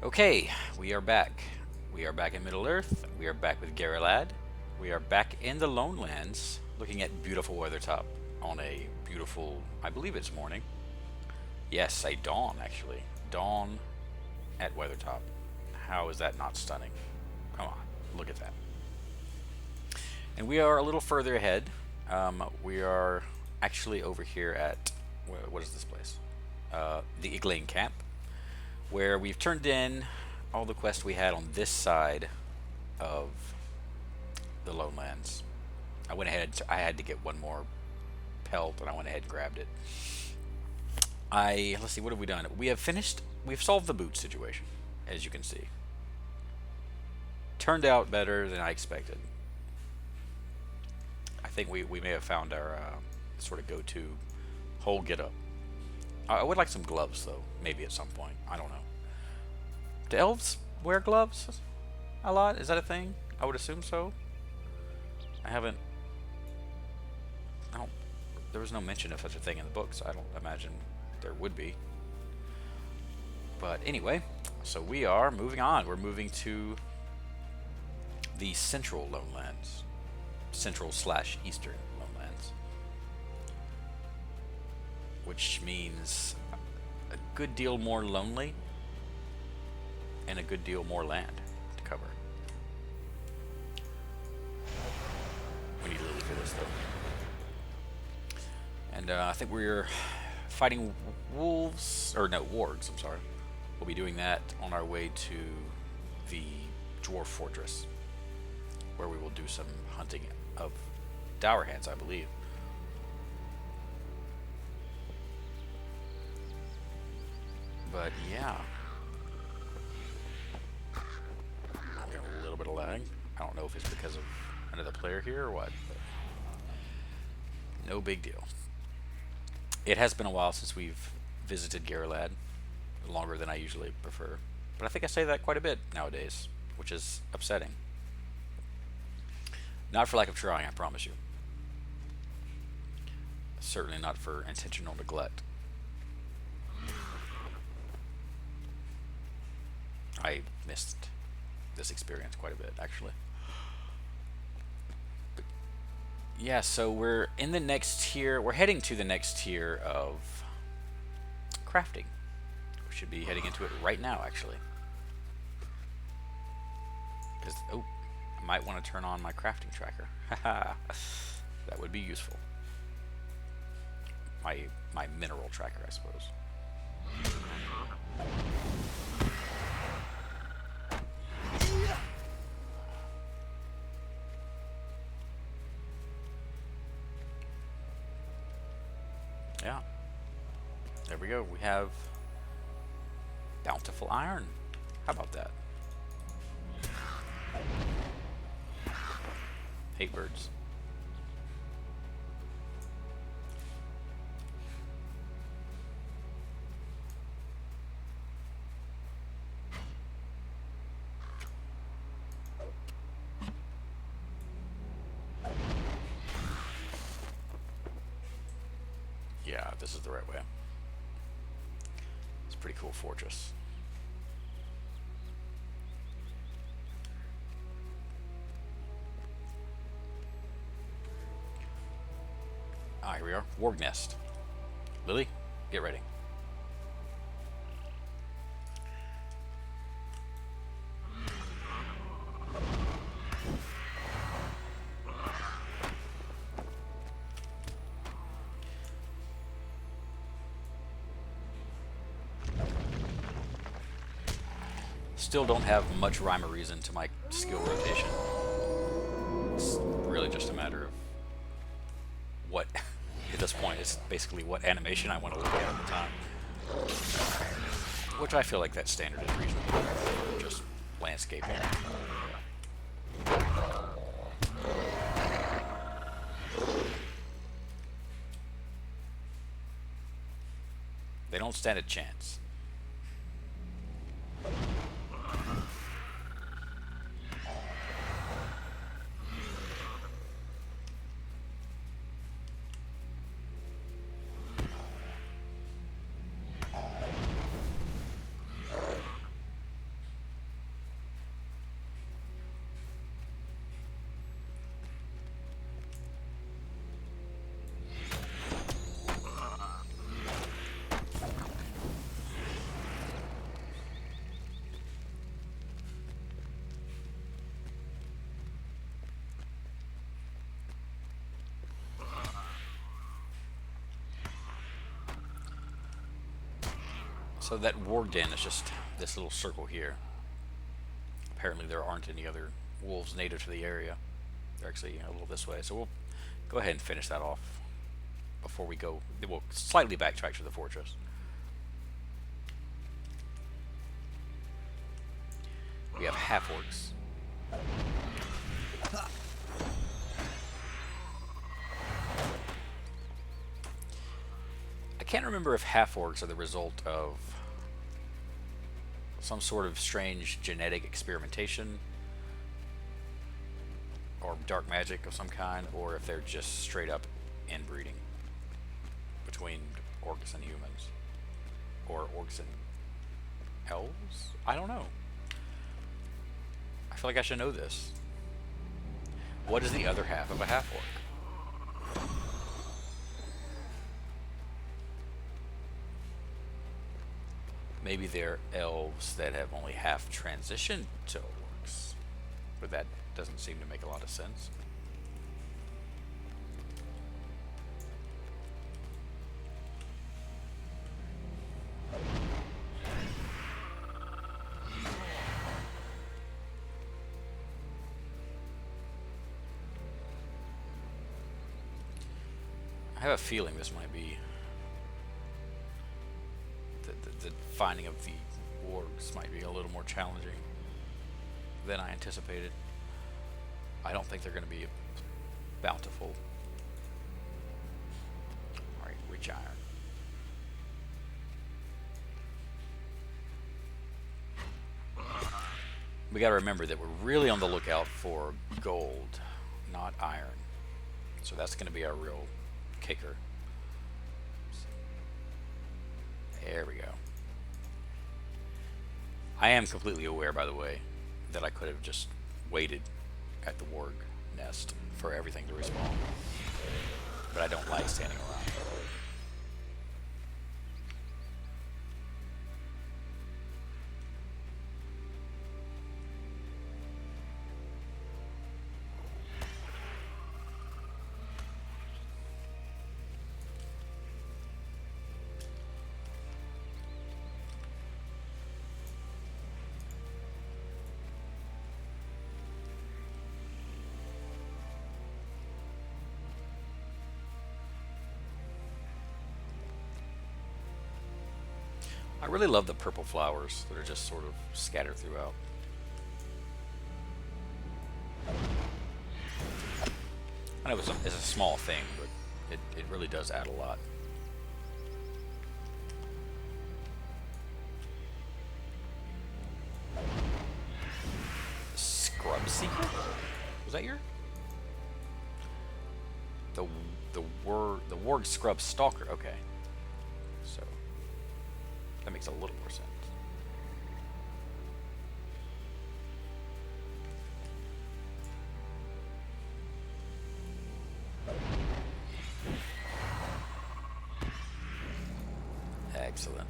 Okay, we are back. We are back in Middle Earth. We are back with Garrelad. We are back in the Lone Lands, looking at beautiful Weathertop on a beautiful, I believe it's morning. Yes, a dawn actually. Dawn at Weathertop. How is that not stunning? Come on, look at that. And we are a little further ahead. We are actually over here at what is this place? The Iglane Camp, where we've turned in all the quests we had on this side of the Lone Lands. I went ahead. I had to get one more pelt, and I went ahead and grabbed it. Let's see. What have we done? We have finished. We've solved the boot situation, as you can see. Turned out better than I expected. I think we may have found our sort of go-to whole get-up. I would like some gloves, though. Maybe at some point. I don't know. Do elves wear gloves a lot? Is that a thing? I would assume so. I haven't. I don't. There was no mention of such a thing in the books. I don't imagine there would be. But anyway, so we are moving on. We're moving to the central Lonelands. Central/eastern Lonelands. Which means a good deal more lonely and a good deal more land to cover. We need Lily for this, though. And I think we're fighting wolves, or no, wargs, I'm sorry. We'll be doing that on our way to the Dwarf Fortress, where we will do some hunting of dower hands, I believe. But yeah. I'm getting a little bit of lag. I don't know if it's because of another player here or what, but no big deal. It has been a while since we've visited Garrelad, longer than I usually prefer. But I think I say that quite a bit nowadays, which is upsetting. Not for lack of trying, I promise you. Certainly not for intentional neglect. I missed this experience quite a bit, actually. But yeah, so we're in the next tier. We're heading to the next tier of crafting. We should be heading into it right now, actually. Because, oh, I might want to turn on my crafting tracker. Haha, that would be useful. My mineral tracker, I suppose. Yeah. There we go. We have bountiful iron. How about that? Hate birds. Yeah, this is the right way. It's a pretty cool fortress. Ah, here we are. Warg nest. Lily, get ready. Still don't have much rhyme or reason to my skill rotation. It's really just a matter of what, at this point, it's basically what animation I want to look at the time. Which I feel like that standard is reasonable for just landscaping. They don't stand a chance. So that warg den is just this little circle here. Apparently there aren't any other wolves native to the area. They're actually a little this way. So we'll go ahead and finish that off before we go. We'll slightly backtrack to the fortress. We have half-orcs. I can't remember if half-orcs are the result of some sort of strange genetic experimentation or dark magic of some kind, or if they're just straight up inbreeding between orcs and humans, or orcs and elves. I don't know. I feel like I should know this. What is the other half of a half-orc? Maybe they're elves that have only half transitioned to orcs, but that doesn't seem to make a lot of sense. I have a feeling this might be the finding of the wargs might be a little more challenging than I anticipated. I don't think they're going to be bountiful. Alright, witch iron. We got to remember that we're really on the lookout for gold, not iron. So that's going to be our real kicker. There we go. I am completely aware, by the way, that I could have just waited at the warg nest for everything to respawn. But I don't like standing around. I really love the purple flowers that are just sort of scattered throughout. I know it's a small thing, but it really does add a lot. Scrub Seeker? Was that your? The Warg Scrub Stalker. Okay. So that makes a little more sense. Excellent.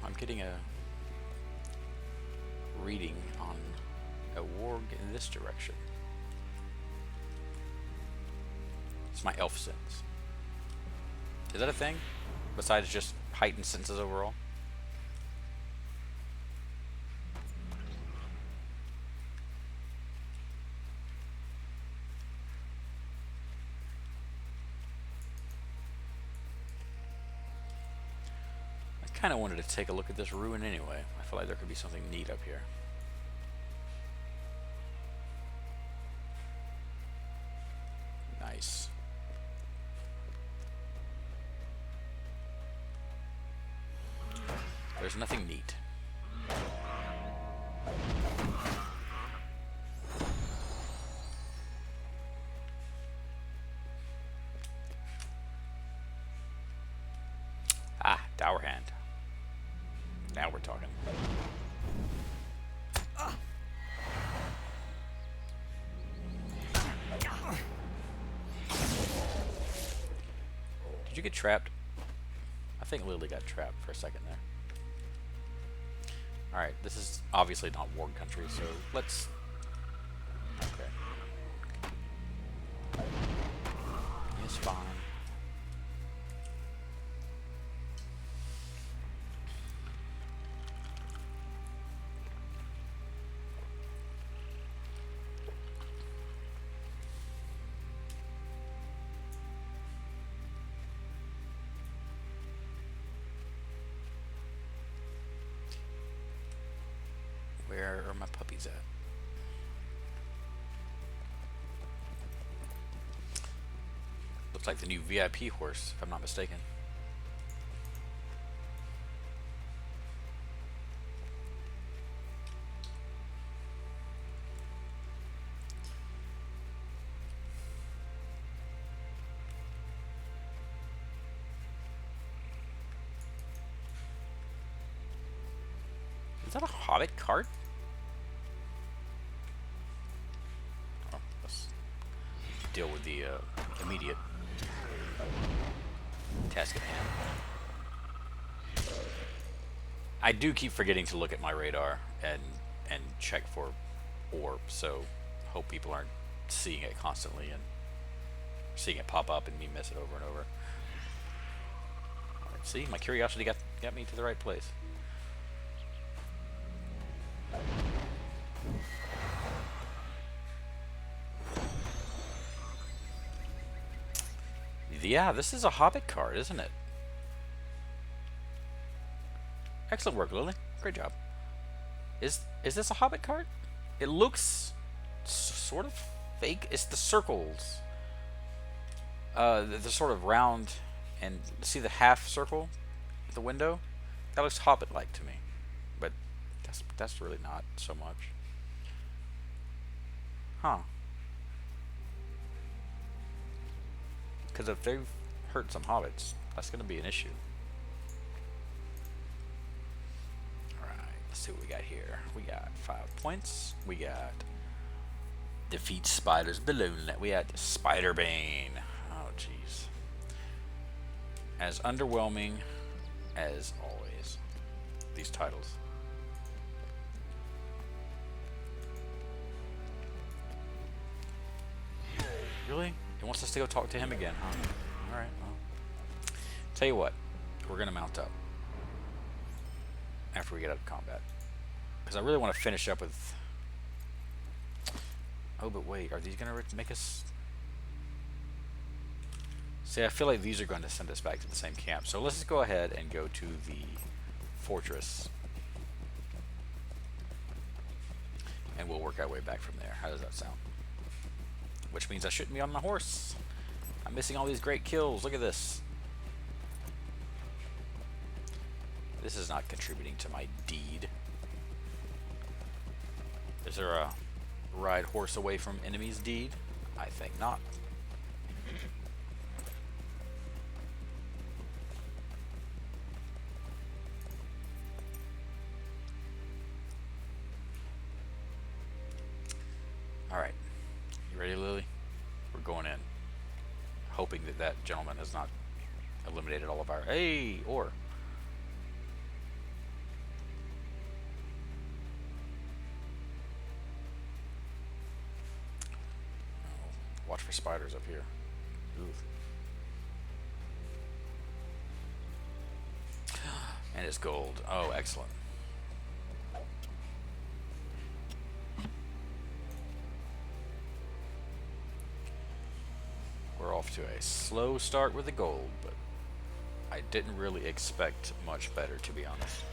I'm getting a reading on a warg in this direction. It's my elf sense. Is that a thing? Besides just heightened senses overall? I kind of wanted to take a look at this ruin anyway. I feel like there could be something neat up here. there's nothing neat. Ah, Dower Hand. Now we're talking. Did you get trapped? I think Lily got trapped for a second there. Alright, this is obviously not Warg country, so let's... Okay. It's fine. Where are my puppies at? Looks like the new VIP horse, if I'm not mistaken. Is that a Hobbit cart? Oh, let's deal with the immediate task at hand. I do keep forgetting to look at my radar and check for orbs, so hope people aren't seeing it constantly and seeing it pop up and me miss it over and over. Alright, see, my curiosity got me to the right place. Yeah, this is a Hobbit card, isn't it? Excellent work, Lily. Great job. Is this a Hobbit card? It looks sort of fake. It's the circles. They're sort of round, and see the half circle at the window? That looks Hobbit-like to me, but that's really not so much. Huh. Because if they've hurt some hobbits, that's going to be an issue. Alright, let's see what we got here. We got 5 points. We got defeat spiders balloon. We got Spider-Bane. Oh, jeez. As underwhelming as always, these titles. Really? He wants us to go talk to him again, huh? Alright, well. Tell you what, we're going to mount up after we get out of combat. Because I really want to finish up with... Oh, but wait, are these going to make us... See, I feel like these are going to send us back to the same camp. So let's just go ahead and go to the fortress. And we'll work our way back from there. How does that sound? Which means I shouldn't be on my horse. I'm missing all these great kills. Look at this. This is not contributing to my deed. Is there a ride horse away from enemies deed? I think not. Alright. You ready, Lily? We're going in. Hoping that that gentleman has not eliminated all of our... Hey! Or... Watch for spiders up here. Oof. And it's gold. Oh, excellent. We're off to a slow start with the gold, but I didn't really expect much better, to be honest.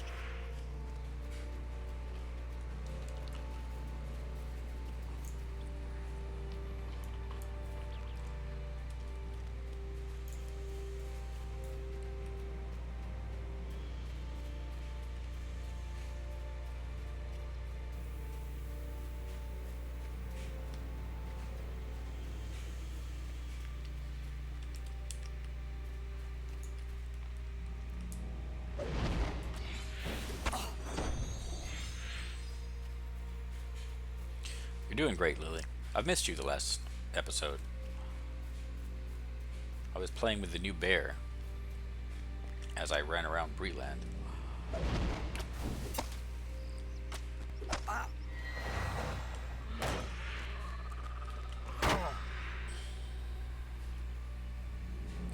You're doing great, Lily. I've missed you the last episode. I was playing with the new bear as I ran around Breland.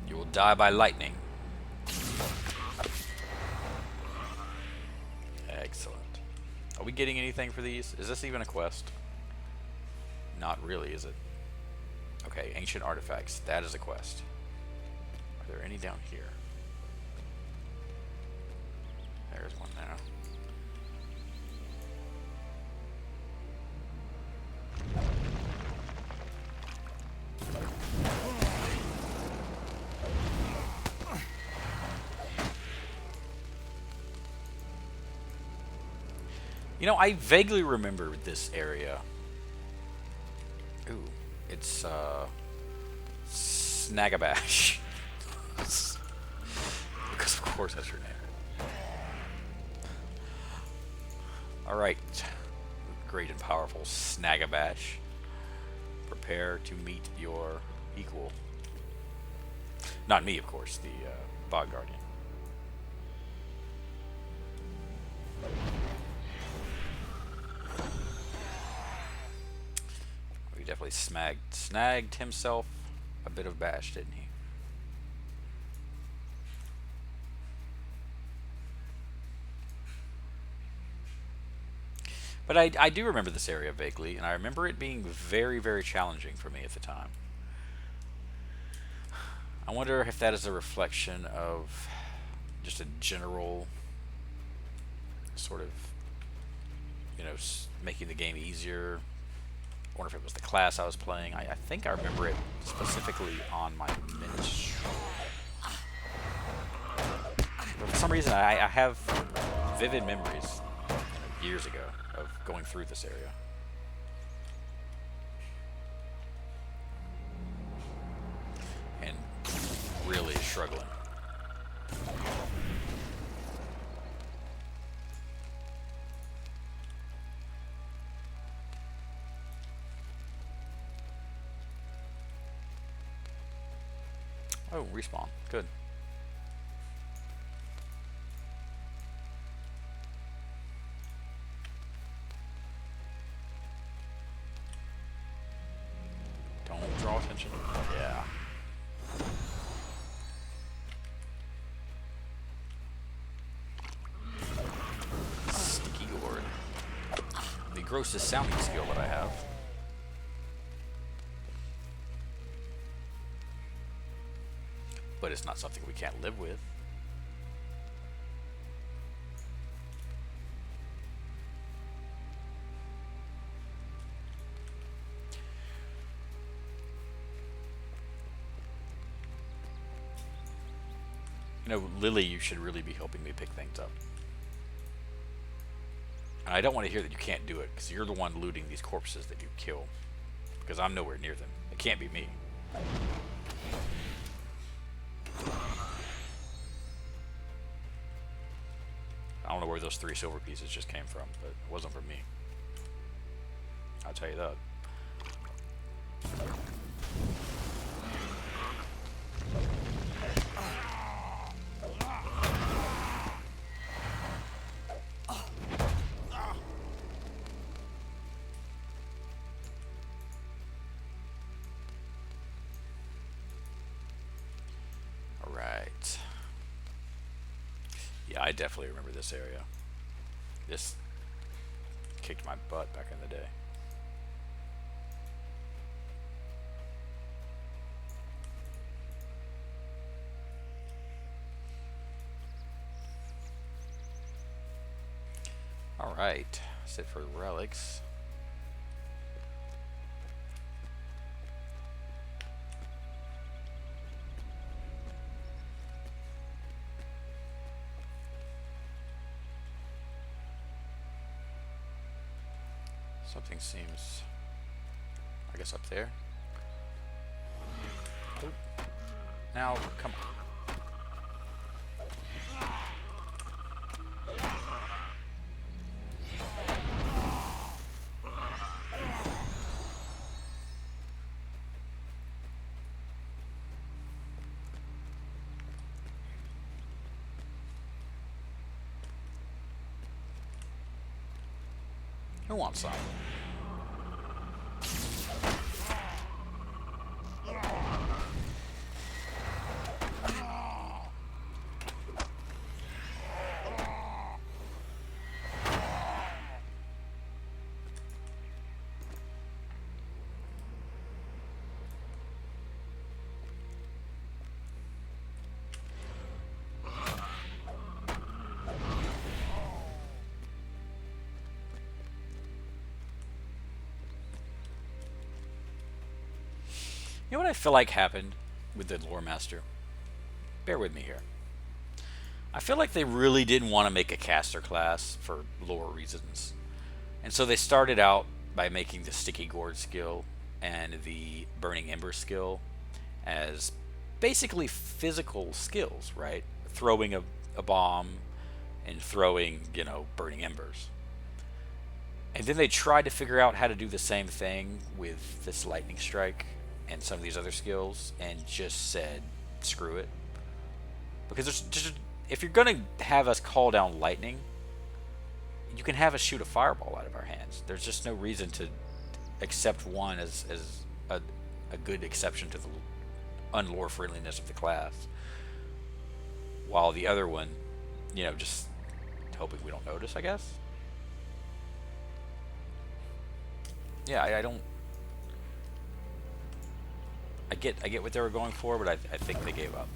You will die by lightning. Excellent. Are we getting anything for these? Is this even a quest? Not really, is it? Okay, ancient artifacts. That is a quest. Are there any down here? There's one now. You know, I vaguely remember this area. Ooh, it's Snagabash. Because of course that's your name. Alright. Great and powerful Snagabash. Prepare to meet your equal. Not me, of course, the Bog Guardian. He definitely snagged himself a bit of bash, didn't he? But I do remember this area vaguely, and I remember it being very, very challenging for me at the time. I wonder if that is a reflection of just a general sort of, you know, making the game easier. I wonder if it was the class I was playing. I think I remember it specifically on my minstrel. But for some reason, I have vivid memories, years ago, of going through this area. And really struggling. Oh, respawn. Good. Don't draw attention. Yeah. Sticky gourd. The grossest sounding skill that I have. But it's not something we can't live with. You know, Lily, you should really be helping me pick things up. And I don't want to hear that you can't do it, because you're the one looting these corpses that you kill. Because I'm nowhere near them. It can't be me. I don't know where those 3 silver pieces just came from, but it wasn't from me. I'll tell you that. Alright. Yeah, I definitely remember this area. This kicked my butt back in the day. Alright, that's it for relics. Something seems, I guess, up there. Oop. Now, come on. Who wants some? You know what I feel like happened with the Lore Master? Bear with me here. I feel like they really didn't want to make a caster class for lore reasons. And so they started out by making the Sticky Gourd skill and the Burning Ember skill as basically physical skills, right? Throwing a bomb and throwing, burning embers. And then they tried to figure out how to do the same thing with this Lightning Strike and some of these other skills and just said, screw it. Because there's just, if you're going to have us call down lightning, you can have us shoot a fireball out of our hands. There's just no reason to accept one as a good exception to the unlore friendliness of the class, while the other one, just hoping we don't notice, I guess. Yeah, I don't. I get what they were going for, but I think they gave up.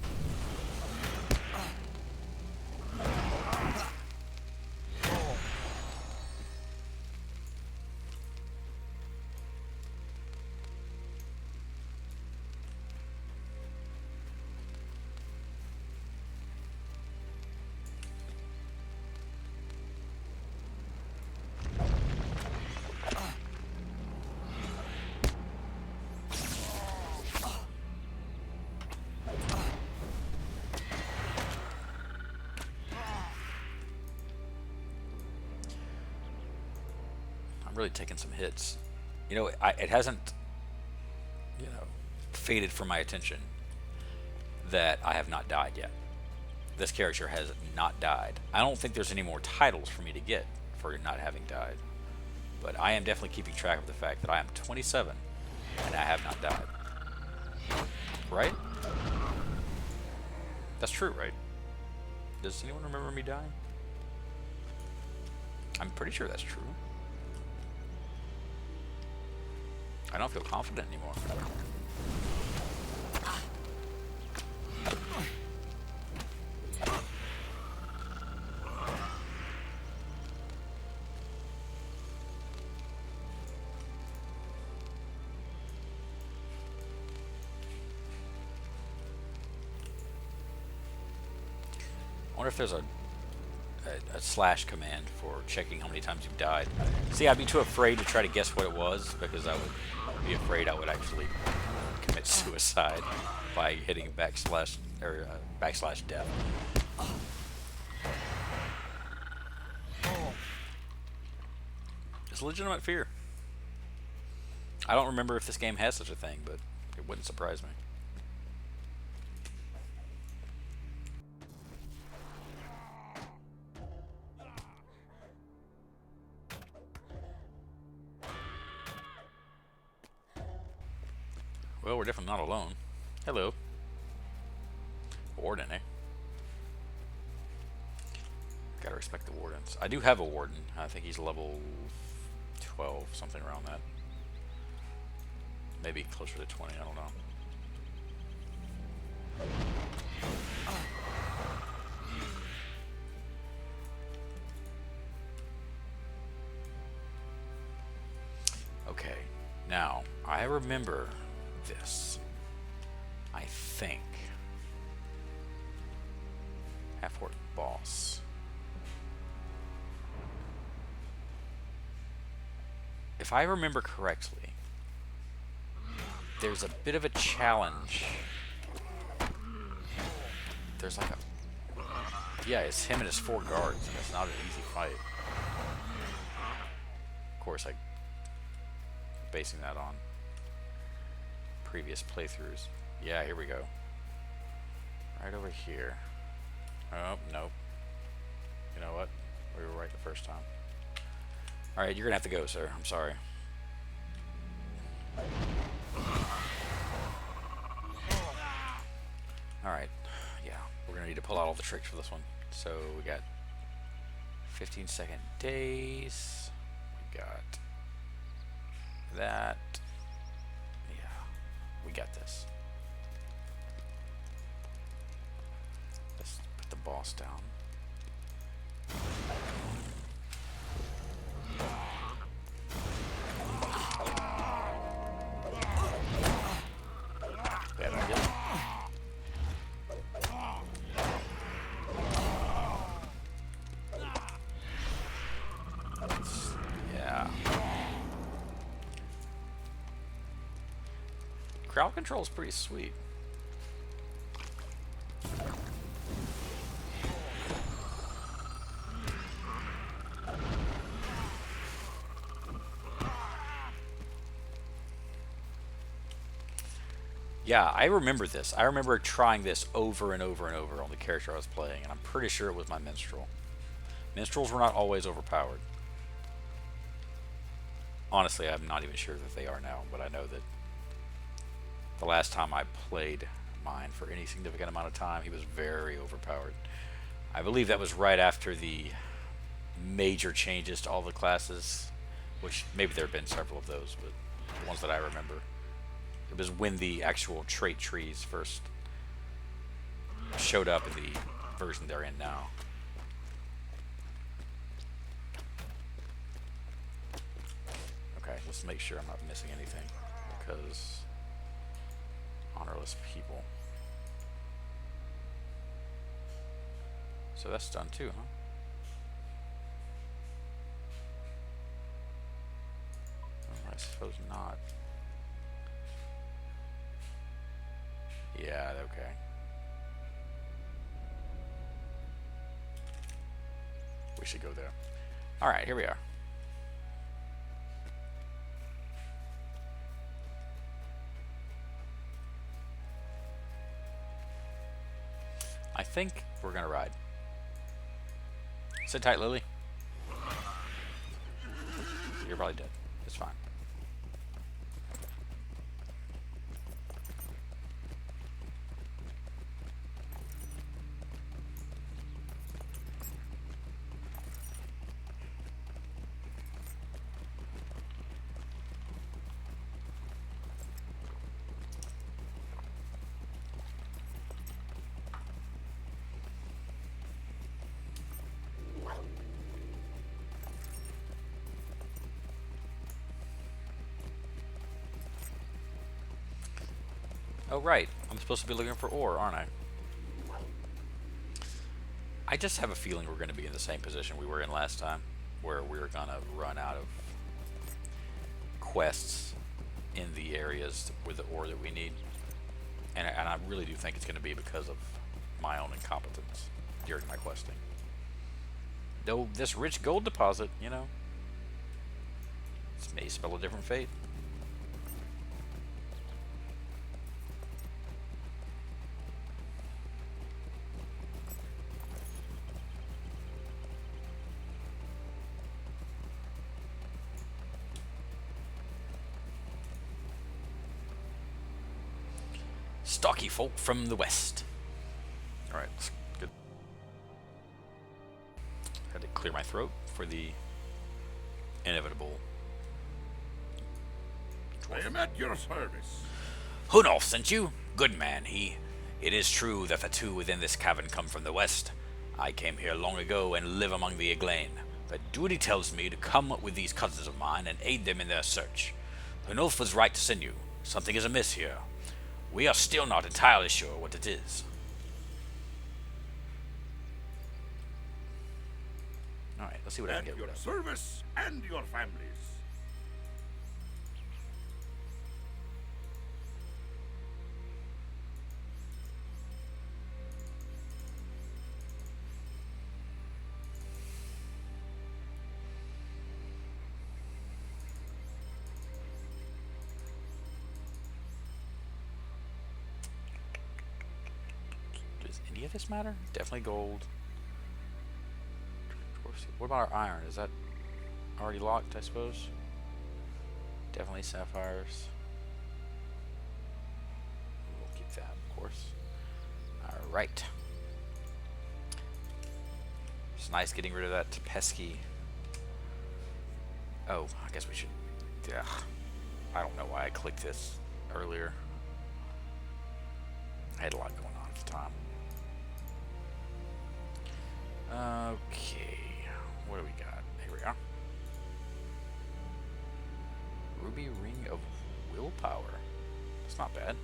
Really taking some hits. It hasn't, faded from my attention that I have not died yet. This character has not died. I don't think there's any more titles for me to get for not having died. But I am definitely keeping track of the fact that I am 27 and I have not died. Right? That's true, right? Does anyone remember me dying? I'm pretty sure that's true. I don't feel confident anymore. I wonder if there's a slash command for checking how many times you've died. See, I'd be too afraid to try to guess what it was because I would be afraid I would actually commit suicide by hitting backslash death. It's a legitimate fear. I don't remember if this game has such a thing, but it wouldn't surprise me. Well, we're definitely not alone. Hello. Warden, eh? Gotta respect the wardens. I do have a warden. I think he's level 12, something around that. Maybe closer to 20, I don't know. Okay, now, I remember this. I think. Half-orc boss. If I remember correctly, there's a bit of a challenge. There's like a... Yeah, it's him and his 4 guards, and it's not an easy fight. Of course, I'm basing that on previous playthroughs. Yeah, here we go. Right over here. Oh, nope. You know what? We were right the first time. Alright, you're gonna have to go, sir. I'm sorry. Alright. Yeah, we're gonna need to pull out all the tricks for this one. So we got 15-second days. We got that. Yeah, we got this. Let's put the boss down. Bad idea. Yeah. Crowd control is pretty sweet. Yeah, I remember this. I remember trying this over and over and over on the character I was playing, and I'm pretty sure it was my minstrel. Minstrels were not always overpowered. Honestly, I'm not even sure that they are now, but I know that the last time I played mine for any significant amount of time, he was very overpowered. I believe that was right after the major changes to all the classes, which maybe there have been several of those, but the ones that I remember. It was when the actual trait trees first showed up in the version they're in now. Okay, let's make sure I'm not missing anything, because honorless people. So that's done too, huh? Oh, I suppose not. Yeah, okay. We should go there. Alright, here we are. I think we're gonna ride. Sit tight, Lily. You're probably dead. It's fine. Oh, right. I'm supposed to be looking for ore, aren't I? I just have a feeling we're going to be in the same position we were in last time, where we were going to run out of quests in the areas with the ore that we need. And I really do think it's going to be because of my own incompetence during my questing. Though this rich gold deposit, you know, this may spell a different fate. Stocky folk from the west. Alright, let's get. Had to clear my throat for the inevitable. I am at your service. Hunolf sent you? Good man, he. It is true that the two within this cavern come from the west. I came here long ago and live among the Eglain, but duty tells me to come with these cousins of mine and aid them in their search. Hunolf was right to send you. Something is amiss here. We are still not entirely sure what it is. Alright, let's see what I can get Your rid of. service and your families. Does any of this matter? Definitely gold. What about our iron? Is that already locked, I suppose. Definitely sapphires. We'll keep that, of course. Alright. It's nice getting rid of that pesky... Oh, I guess we should... Yeah. I don't know why I clicked this earlier. I had a lot going on at the time. Okay. What do we got? Here we are. Ruby Ring of Willpower. That's not bad.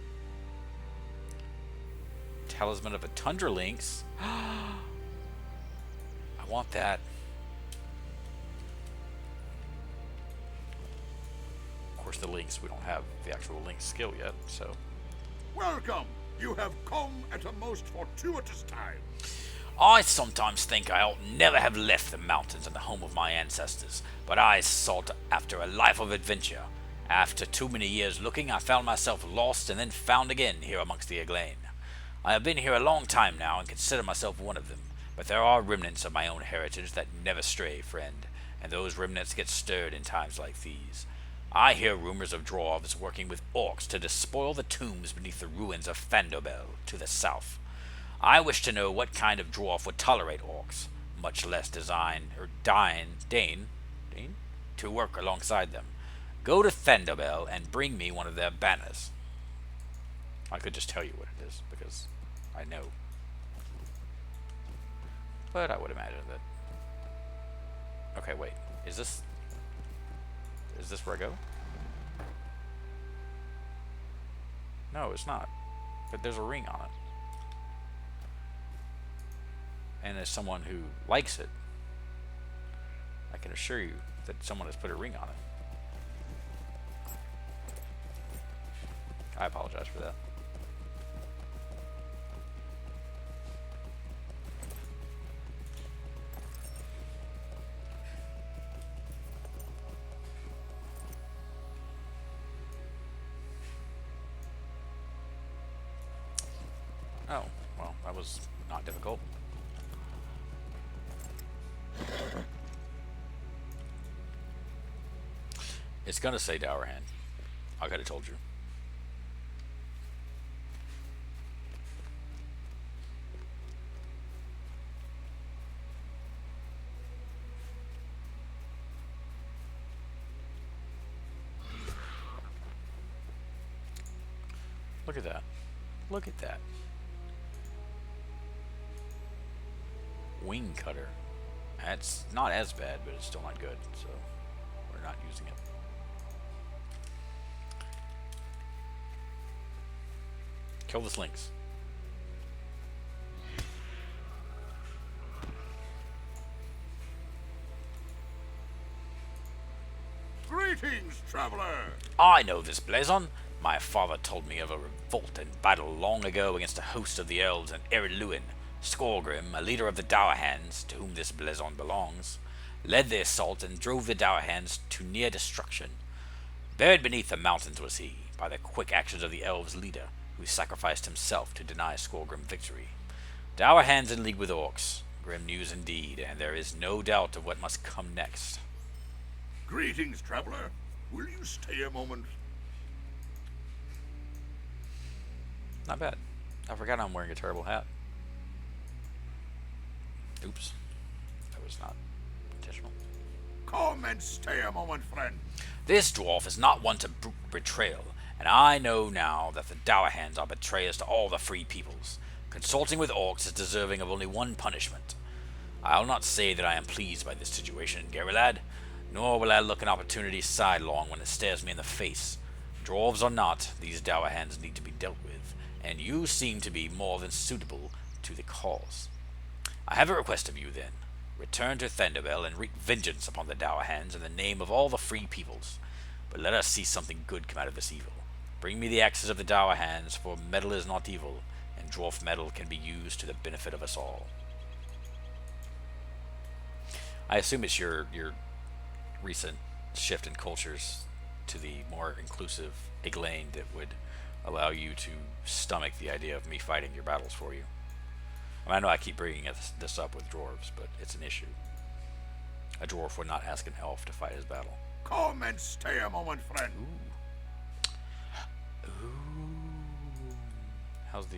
Talisman of the Tundra Lynx. I want that. Of course, the Lynx, we don't have the actual Lynx skill yet, so... Welcome! You have come at a most fortuitous time. I sometimes think I ought never have left the mountains and the home of my ancestors, but I sought after a life of adventure. After too many years looking, I found myself lost and then found again here amongst the Aglain. I have been here a long time now and consider myself one of them, but there are remnants of my own heritage that never stray, friend, and those remnants get stirred in times like these. I hear rumors of dwarves working with orcs to despoil the tombs beneath the ruins of Fandobel to the south. I wish to know what kind of dwarf would tolerate orcs, much less deign to work alongside them. Go to Fandobel and bring me one of their banners. I could just tell you what it is, because I know. But I would imagine that... Okay, wait. Is this where I go? No, it's not. But there's a ring on it. And as someone who likes it, I can assure you that someone has put a ring on it. I apologize for that. Oh, well, that was not difficult. It's gonna say Dower Hand. I could have told you. Look at that. Look at that. Wing cutter. That's not as bad, but it's still not good, so we're not using it. Kill this lynx. Greetings, traveler! I know this blazon. My father told me of a revolt and battle long ago against a host of the elves and Eriluin. Skorgrim, a leader of the Dowerhands, to whom this blazon belongs, led the assault and drove the Dowerhands to near destruction. Buried beneath the mountains was he, by the quick actions of the elves' leader, who sacrificed himself to deny Skorgrim victory. Dowerhands in league with orcs. Grim news indeed, and there is no doubt of what must come next. Greetings, traveler. Will you stay a moment? Not bad. I forgot I'm wearing a terrible hat. Oops. That was not intentional. Come and stay a moment, friend. This dwarf is not one to betrayal, and I know now that the Dowerhands are betrayers to all the free peoples. Consulting with orcs is deserving of only one punishment. I'll not say that I am pleased by this situation, Geralad, nor will I look an opportunity sidelong when it stares me in the face. Dwarves or not, these Dowerhands need to be dealt with, and you seem to be more than suitable to the cause. I have a request of you, then. Return to Thunderbell and wreak vengeance upon the Dowerhands in the name of all the free peoples. But let us see something good come out of this evil. Bring me the axes of the Dowerhands, for metal is not evil, and dwarf metal can be used to the benefit of us all. I assume it's your recent shift in cultures to the more inclusive Eglain that would allow you to stomach the idea of me fighting your battles for you. I know I keep bringing this up with dwarves, but it's an issue. A dwarf would not ask an elf to fight his battle. Come and stay a moment, friend. Ooh. How's the...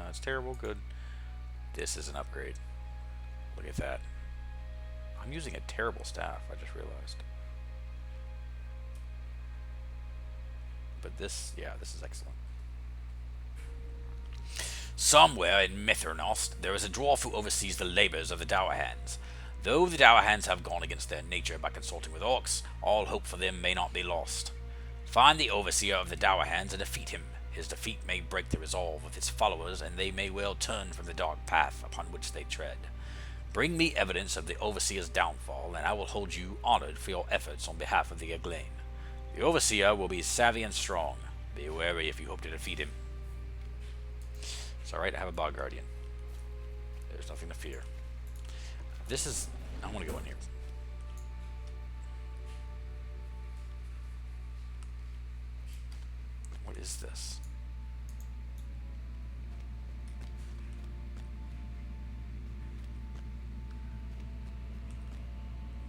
it's terrible, good. This is an upgrade. Look at that. I'm using a terrible staff, I just realized. But this, yeah, this is excellent. Somewhere in Mithranost, there is a dwarf who oversees the labors of the Dower Hands. Though the Dower Hands have gone against their nature by consulting with orcs, all hope for them may not be lost. Find the overseer of the Dower Hands and defeat him. His defeat may break the resolve of his followers, and they may well turn from the dark path upon which they tread. Bring me evidence of the overseer's downfall, and I will hold you honored for your efforts on behalf of the Aglain. The overseer will be savvy and strong. Be wary if you hope to defeat him. It's alright to have a bog guardian. There's nothing to fear. This is... I want to go in here. What is this?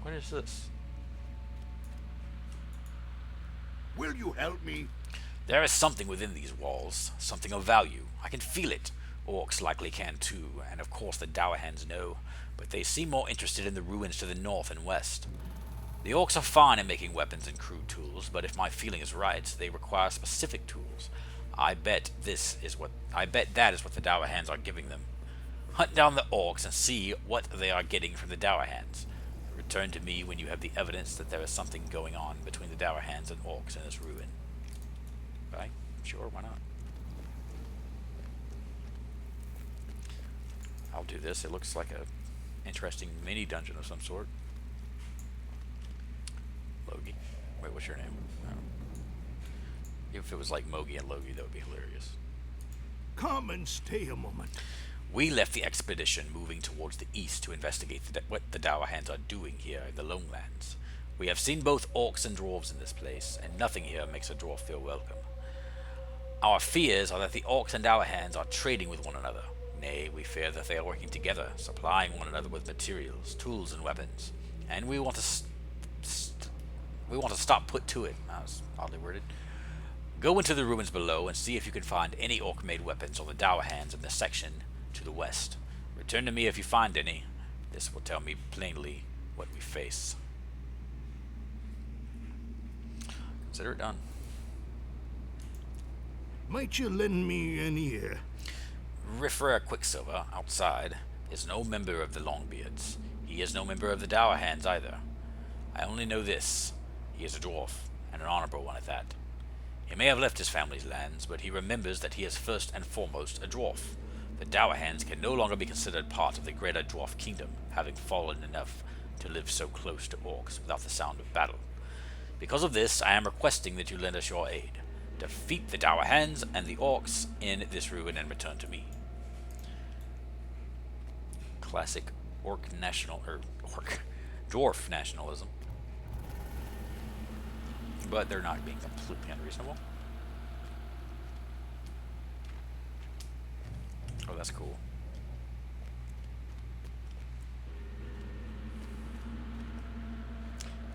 What is this? Will you help me? There is something within these walls, something of value. I can feel it. Orcs likely can too, and of course the Dower Hands know, but they seem more interested in the ruins to the north and west. The orcs are fine in making weapons and crude tools, but if my feeling is right, they require specific tools. I bet that is what the Dower Hands are giving them. Hunt down the orcs and see what they are getting from the Dower Hands. Return to me when you have the evidence that there is something going on between the Dower Hands and orcs in this ruin. Right? Sure, why not? I'll do this. It looks like a interesting mini dungeon of some sort. Logie. Wait, what's your name? Oh. If it was like Mogi and Logie, that would be hilarious. Come and stay a moment. We left the expedition moving towards the east to investigate what the Dower Hands are doing here in the Lonelands. We have seen both orcs and dwarves in this place, and nothing here makes a dwarf feel welcome. Our fears are that the orcs and Dower Hands are trading with one another. Nay, we fear that they are working together, supplying one another with materials, tools, and weapons. And we want to stop put to it. That was oddly worded. Go into the ruins below and see if you can find any orc-made weapons on the Dower Hands in the section to the west. Return to me if you find any. This will tell me plainly what we face. Consider it done. Might you lend me an ear? Rifra Quicksilver, outside, is no member of the Longbeards. He is no member of the Dower Hands either. I only know this. He is a dwarf, and an honorable one at that. He may have left his family's lands, but he remembers that he is first and foremost a dwarf. The Dower Hands can no longer be considered part of the greater dwarf kingdom, having fallen enough to live so close to orcs without the sound of battle. Because of this, I am requesting that you lend us your aid. Defeat the Dower Hands and the orcs in this ruin and return to me. Classic dwarf nationalism. But they're not being completely unreasonable. Oh, that's cool.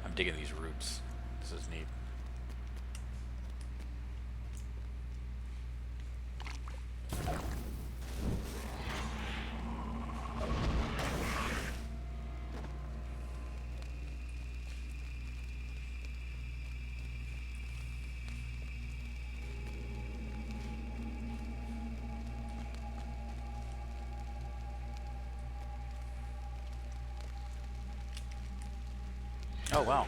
I'm digging these roots. This is neat. Oh, wow.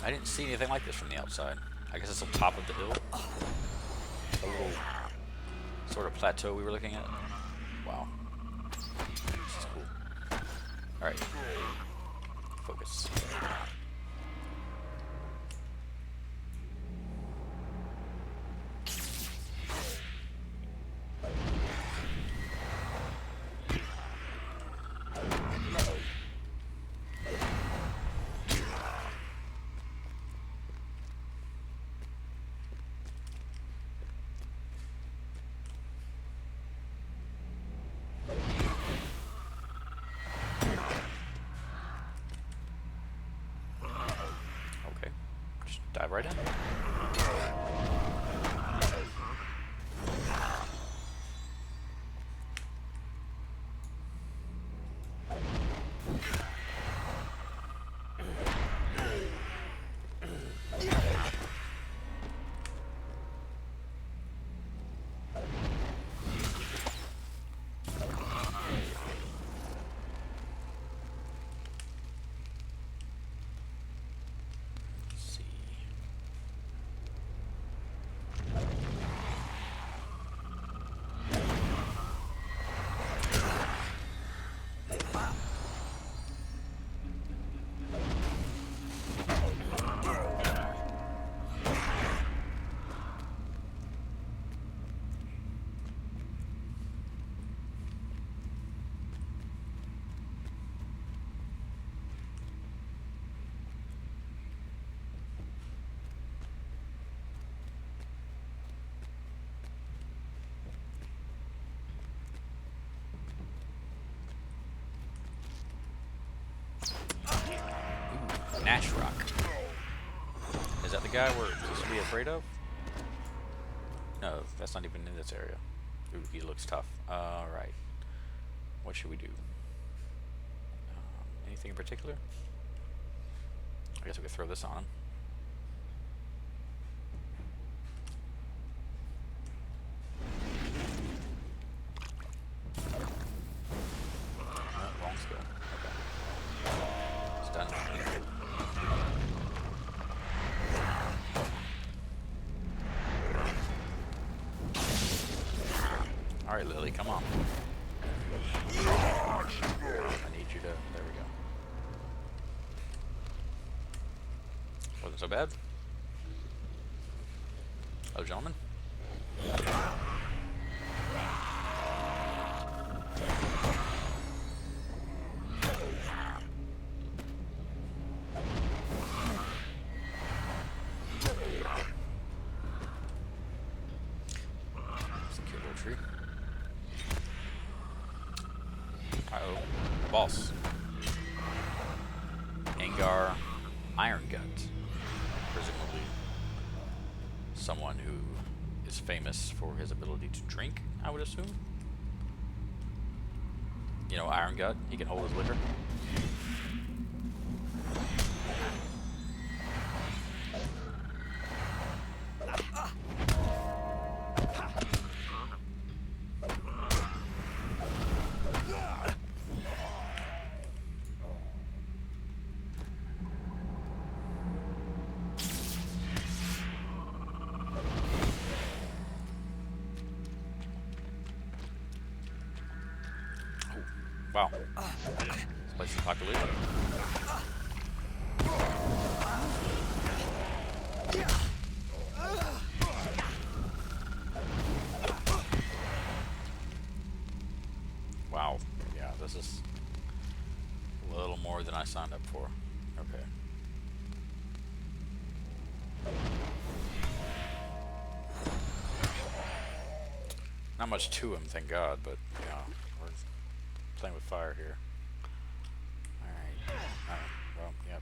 I didn't see anything like this from the outside. I guess it's on top of the hill. A little sort of plateau we were looking at. Wow. This is cool. Alright. Focus. Dive right in. Let's see. Ooh, Nash Rock. Is that the guy we're supposed to be afraid of? No, that's not even in this area. Ooh, he looks tough. Alright. What should we do? Anything in particular? I guess we could throw this on him. Oh, wrong skill. Okay. It's done. Alright, Lily, come on. I need you to... There we go. Wasn't so bad. Hello, gentlemen. Secure little tree. Uh-oh. Boss. Angar Iron Gut. Presumably someone who is famous for his ability to drink, I would assume. You know, Iron Gut, he can hold his liquor. Wow. This place is populated. Wow. Yeah, this is a little more than I signed up for. Okay. Not much to him, thank God, but yeah, we're playing with fire here. Alright. Well, yep.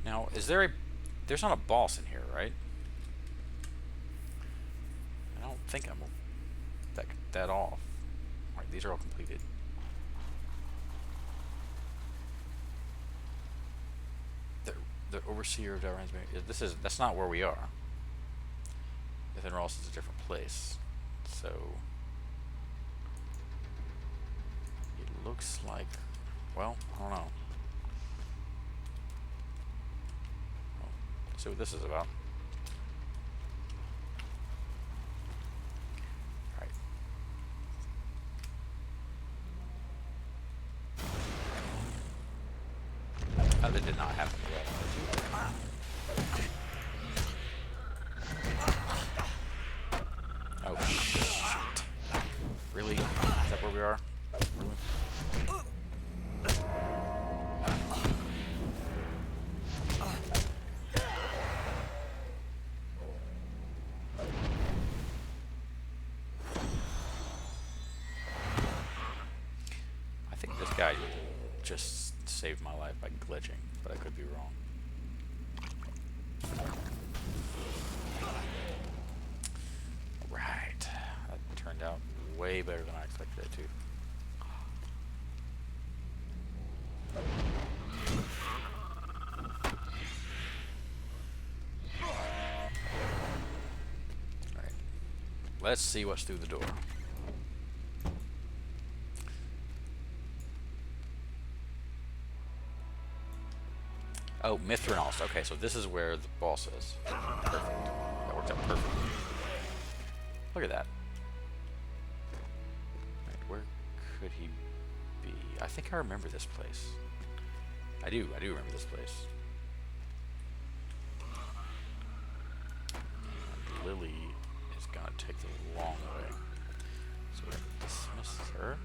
Now, is there a... There's not a boss in here, right? I don't think I'm that off. Alright, these are all completed. The Overseer of Dalrand's... That's not where we are. Ethan Ross is a different place. So... It looks like... Well, I don't know. See what this is about. Alright. Oh, that did not happen yet. Oh, shit. Really? Is that where we are? Really? I think this guy just saved my life by glitching, but I could be wrong. Right. That turned out way better than I expected it to. Alright. Let's see what's through the door. Oh, Mithranos. Okay, so this is where the boss is. Perfect. That worked out perfectly. Look at that. Right, where could he be? I think I remember this place. I do remember this place. And Lily is gonna take the long way. So we're gonna dismiss her.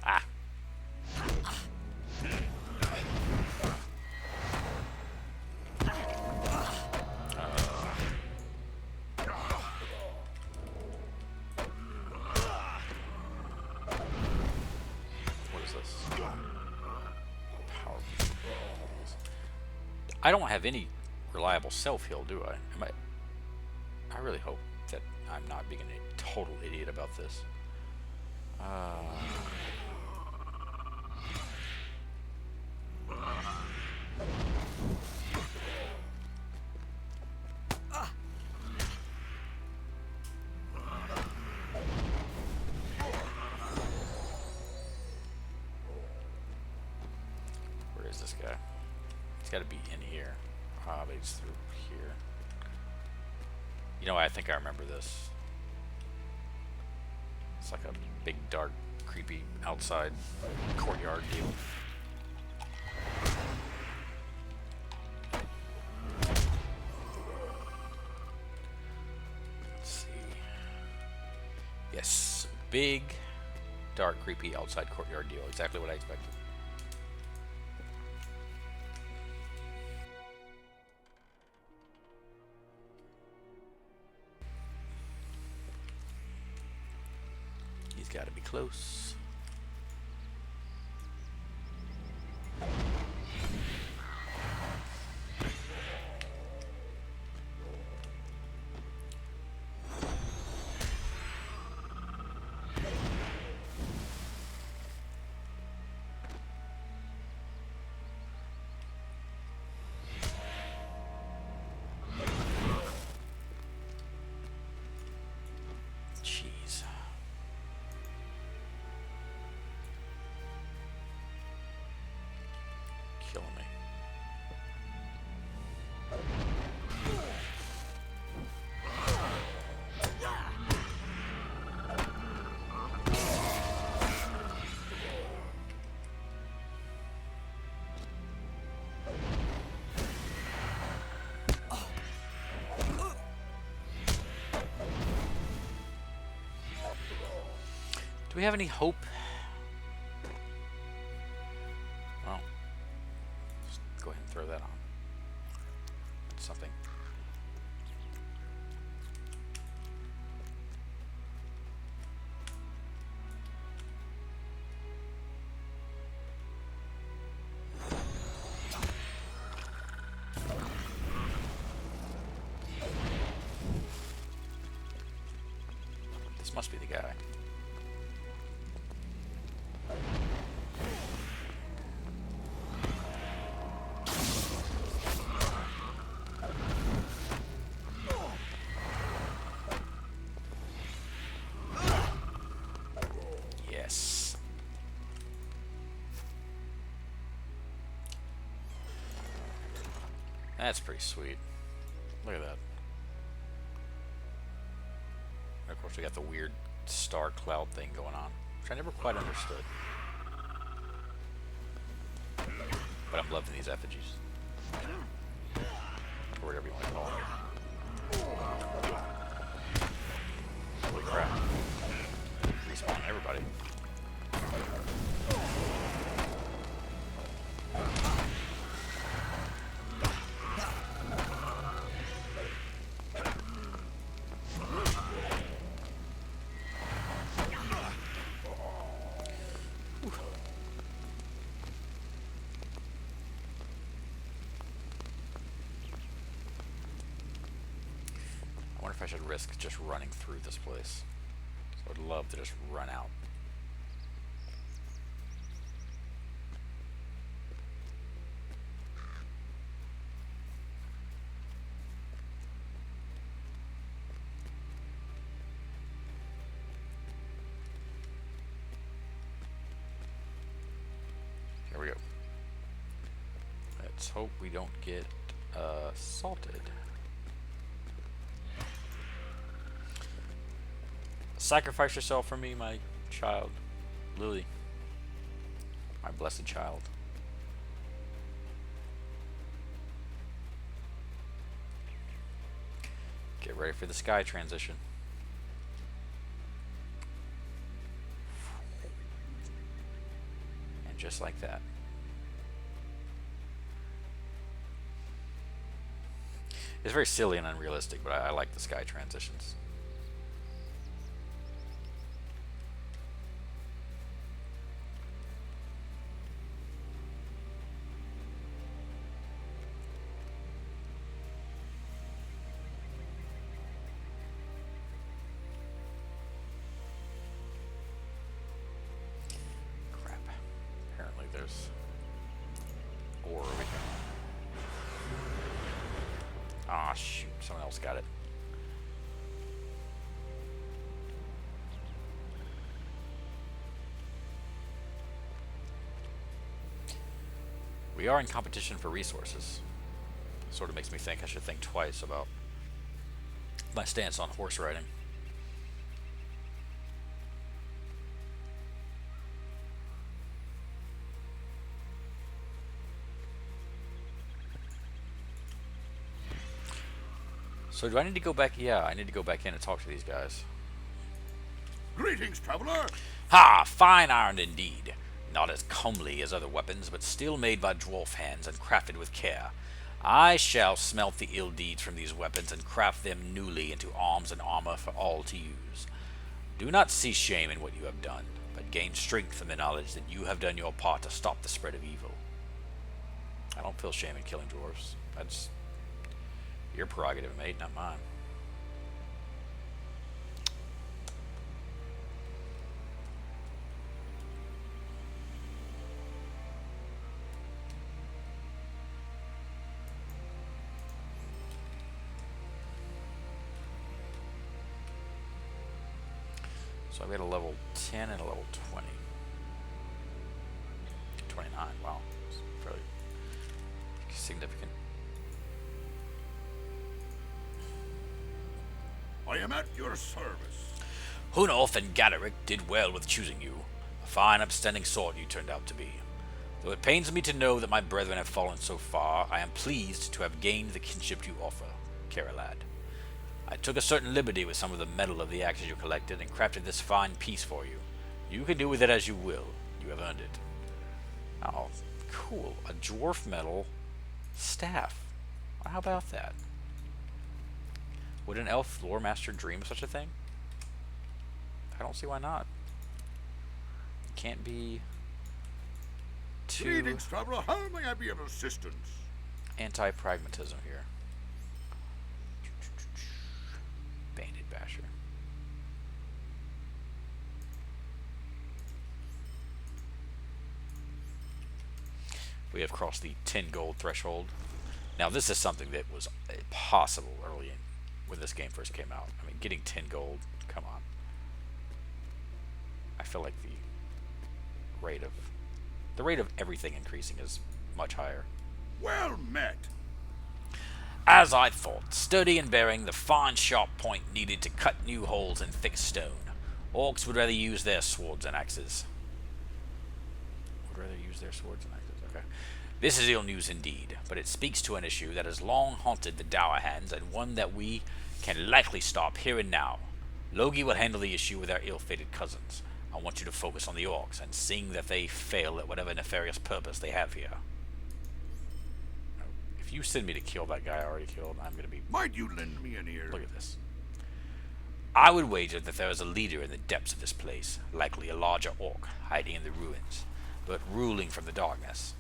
Ah. What is this? Power. I don't have any reliable self-heal, do I? I really hope that I'm not being a total idiot about this. Where is this guy? It's got to be in here. But he's through here. You know, I think I remember this. It's like a big, dark, creepy outside courtyard deal. Let's see. Yes, big, dark, creepy outside courtyard deal. Exactly what I expected. He's got to be close. Jeez. Killing me. Do we have any hope? Well, just go ahead and throw that on. That's something. must be the guy. Yes. That's pretty sweet. Look at that. And of course, we got the weird star cloud thing going on, which I never quite understood. But I'm loving these effigies. Or whatever you want to call them. Holy crap. Respawn everybody. I wonder if I should risk just running through this place. So I would love to just run out. Here we go. Let's hope we don't get assaulted. Sacrifice yourself for me, my child. Lily. My blessed child. Get ready for the sky transition. And just like that. It's very silly and unrealistic, but I like the sky transitions. There's ore over here. Ah, shoot. Someone else got it. We are in competition for resources. Sort of makes me think I should think twice about my stance on horse riding. So do I need to go back? Yeah, I need to go back in and talk to these guys. Greetings, traveler. Ha! Fine iron indeed. Not as comely as other weapons, but still made by dwarf hands and crafted with care. I shall smelt the ill deeds from these weapons and craft them newly into arms and armor for all to use. Do not see shame in what you have done, but gain strength from the knowledge that you have done your part to stop the spread of evil. I don't feel shame in killing dwarves. That's your prerogative, mate, not mine. So I've got a level 10 and a level 20. 29, wow. It's fairly significant. I am at your service. Hunolf and Gaderick did well with choosing you. A fine, upstanding sort you turned out to be. Though it pains me to know that my brethren have fallen so far, I am pleased to have gained the kinship you offer, Carolad. I took a certain liberty with some of the metal of the axes you collected and crafted this fine piece for you. You can do with it as you will. You have earned it. Oh, cool. A dwarf metal staff. How about that? Would an elf lore master dream of such a thing? I don't see why not. Can't be too Greetings, traveler. How may I be of assistance? anti-pragmatism here. Bandit basher. We have crossed the 10 gold threshold. Now, this is something that was possible early in when this game first came out. I mean, getting 10 gold, come on. I feel like rate of the rate of everything increasing is much higher. Well met. As I thought, sturdy and bearing, the fine sharp point needed to cut new holes in thick stone. Orcs would rather use their swords and axes. Okay. This is ill news indeed, but it speaks to an issue that has long haunted the Dour Hands, and one that we can likely stop here and now. Logi will handle the issue with our ill-fated cousins. I want you to focus on the orcs, and seeing that they fail at whatever nefarious purpose they have here. If you send me to kill that guy I already killed, I'm going to be... Might you lend me an ear? Look at this. I would wager that there is a leader in the depths of this place, likely a larger orc hiding in the ruins, but ruling from the darkness.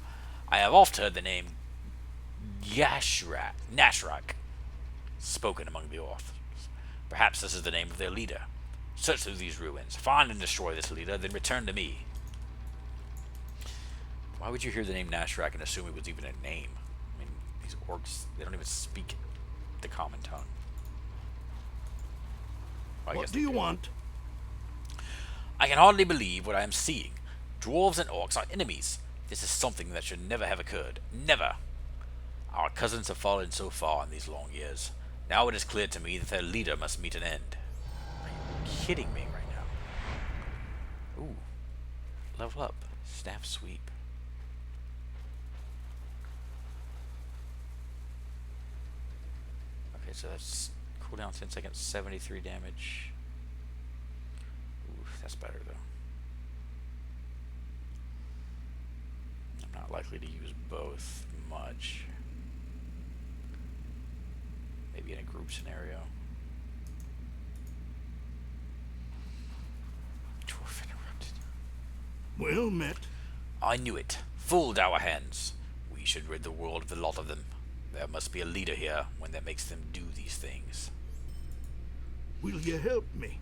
I have oft heard the name Nashrak spoken among the orcs. Perhaps this is the name of their leader. Search through these ruins, find and destroy this leader, then return to me. Why would you hear the name Nashrak and assume it was even a name? I mean, these orcs, they don't even speak the common tongue. Well, What do you want? I can hardly believe what I am seeing. Dwarves and orcs are enemies. This is something that should never have occurred. Never. Our cousins have fallen so far in these long years. Now it is clear to me that their leader must meet an end. Are you kidding me right now? Ooh. Level up. Staff sweep. Okay, so that's cooldown 10 seconds, 73 damage. Ooh, that's better though. I'm not likely to use both much. Maybe in a group scenario. Dwarf interrupted. Well met. I knew it. Fool Dour Hands. We should rid the world of the lot of them. There must be a leader here when that makes them do these things. Will you help me?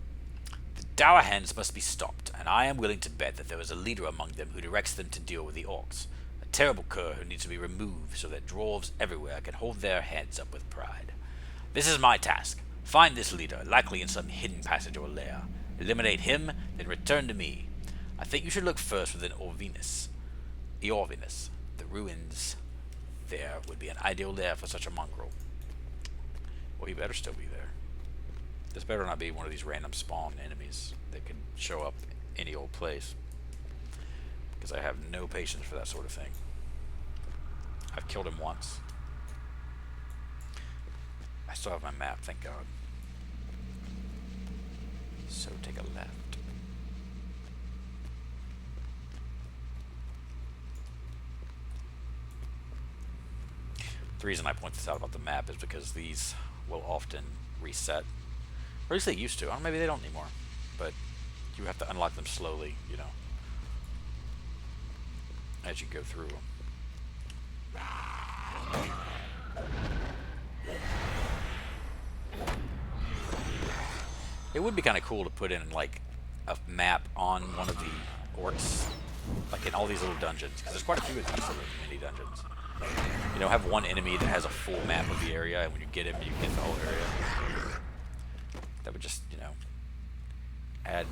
The Dour Hands must be stopped, and I am willing to bet that there is a leader among them who directs them to deal with the orcs. A terrible cur who needs to be removed so that dwarves everywhere can hold their heads up with pride. This is my task. Find this leader, likely in some hidden passage or lair. Eliminate him, then return to me. I think you should look first within Eorvinus. The ruins there would be an ideal lair for such a mongrel. Well, he better still be there. This better not be one of these random spawn enemies that can show up any old place. Because I have no patience for that sort of thing. I've killed him once. I still have my map, thank God. So take a left. The reason I point this out about the map is because these will often reset. Or at least they used to. I don't know, maybe they don't anymore. But you have to unlock them slowly, you know, as you go through them. It would be kind of cool to put in, like, a map on one of the orcs, like in all these little dungeons, because there's quite a few of these little mini dungeons. You know, have one enemy that has a full map of the area, and when you get him, you get the whole area. That would just, you know, add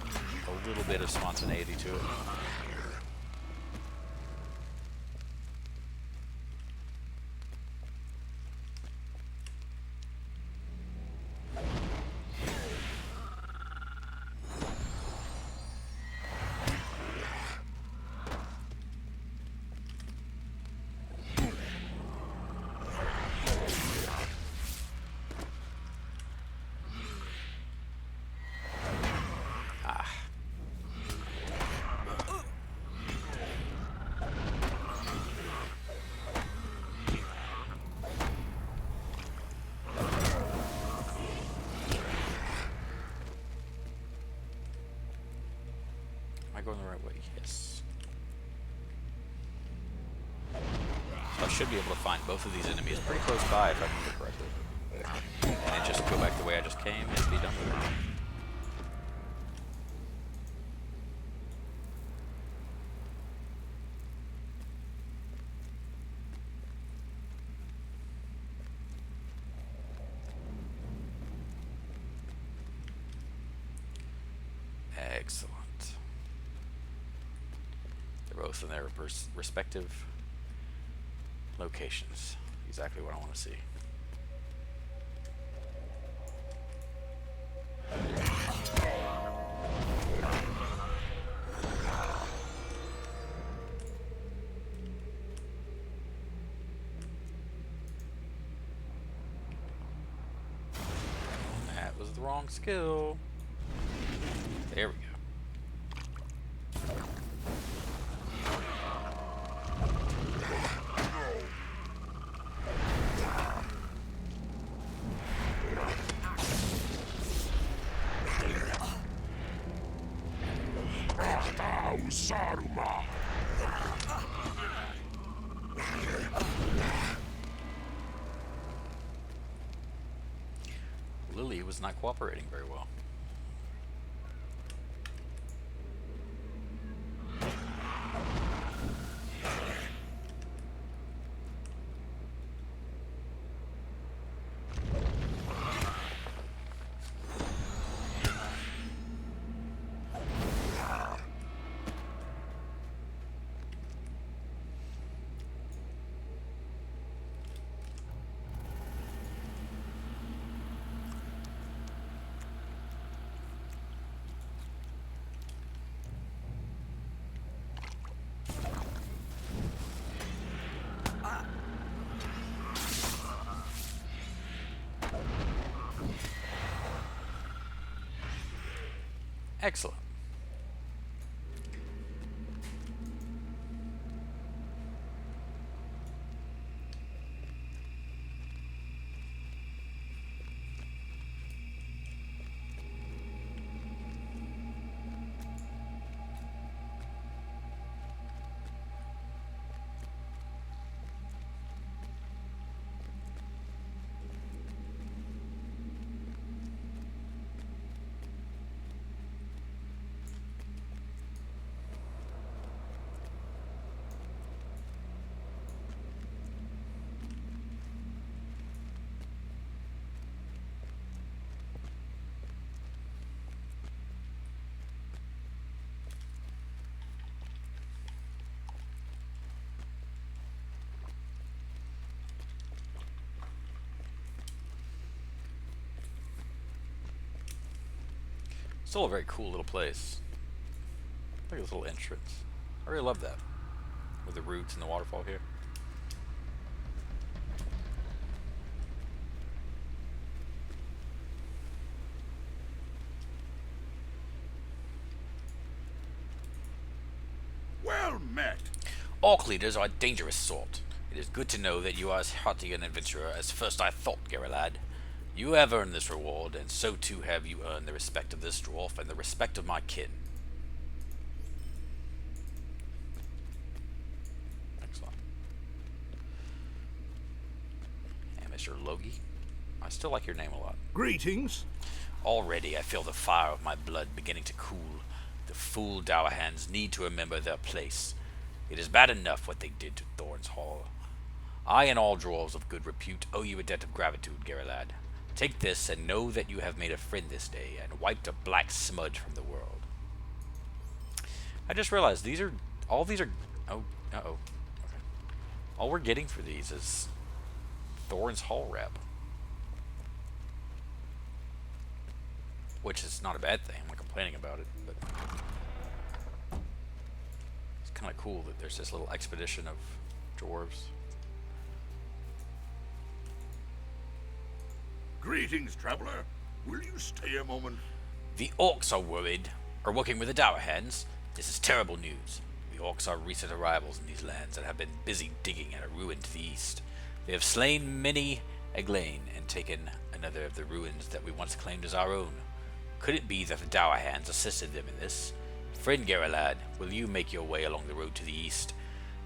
a little bit of spontaneity to it. Going the right way, yes. So I should be able to find both of these enemies pretty close by if I remember correctly. And then just go back the way I just came and be done with it. Excellent. They're both in their respective locations. Exactly what I want to see. That was the wrong skill. There we go. Lily was not cooperating very well. Excellent. Still a very cool little place. Look at this little entrance. I really love that. With the roots and the waterfall here. Well met. Orc leaders are a dangerous sort. It is good to know that you are as hearty an adventurer as first I thought, Geralad. You have earned this reward, and so too have you earned the respect of this dwarf and the respect of my kin. Excellent. And Mr. Logie, I still like your name a lot. Greetings. Already I feel the fire of my blood beginning to cool. The fool Dowerhands need to remember their place. It is bad enough what they did to Thorn's Hall. I and all dwarves of good repute owe you a debt of gratitude, Geralad. Take this and know that you have made a friend this day and wiped a black smudge from the world. I just realized all these are oh okay. All we're getting for these is Thorn's Hall wrap. Which is not a bad thing, I'm not complaining about it, but it's kinda cool that there's this little expedition of dwarves. Greetings, traveler. Will you stay a moment? The orcs are working with the Dowerhands. This is terrible news. The orcs are recent arrivals in these lands and have been busy digging at a ruin to the east. They have slain many Eglain and taken another of the ruins that we once claimed as our own. Could it be that the Dowerhands assisted them in this? Friend Geralad, will you make your way along the road to the east?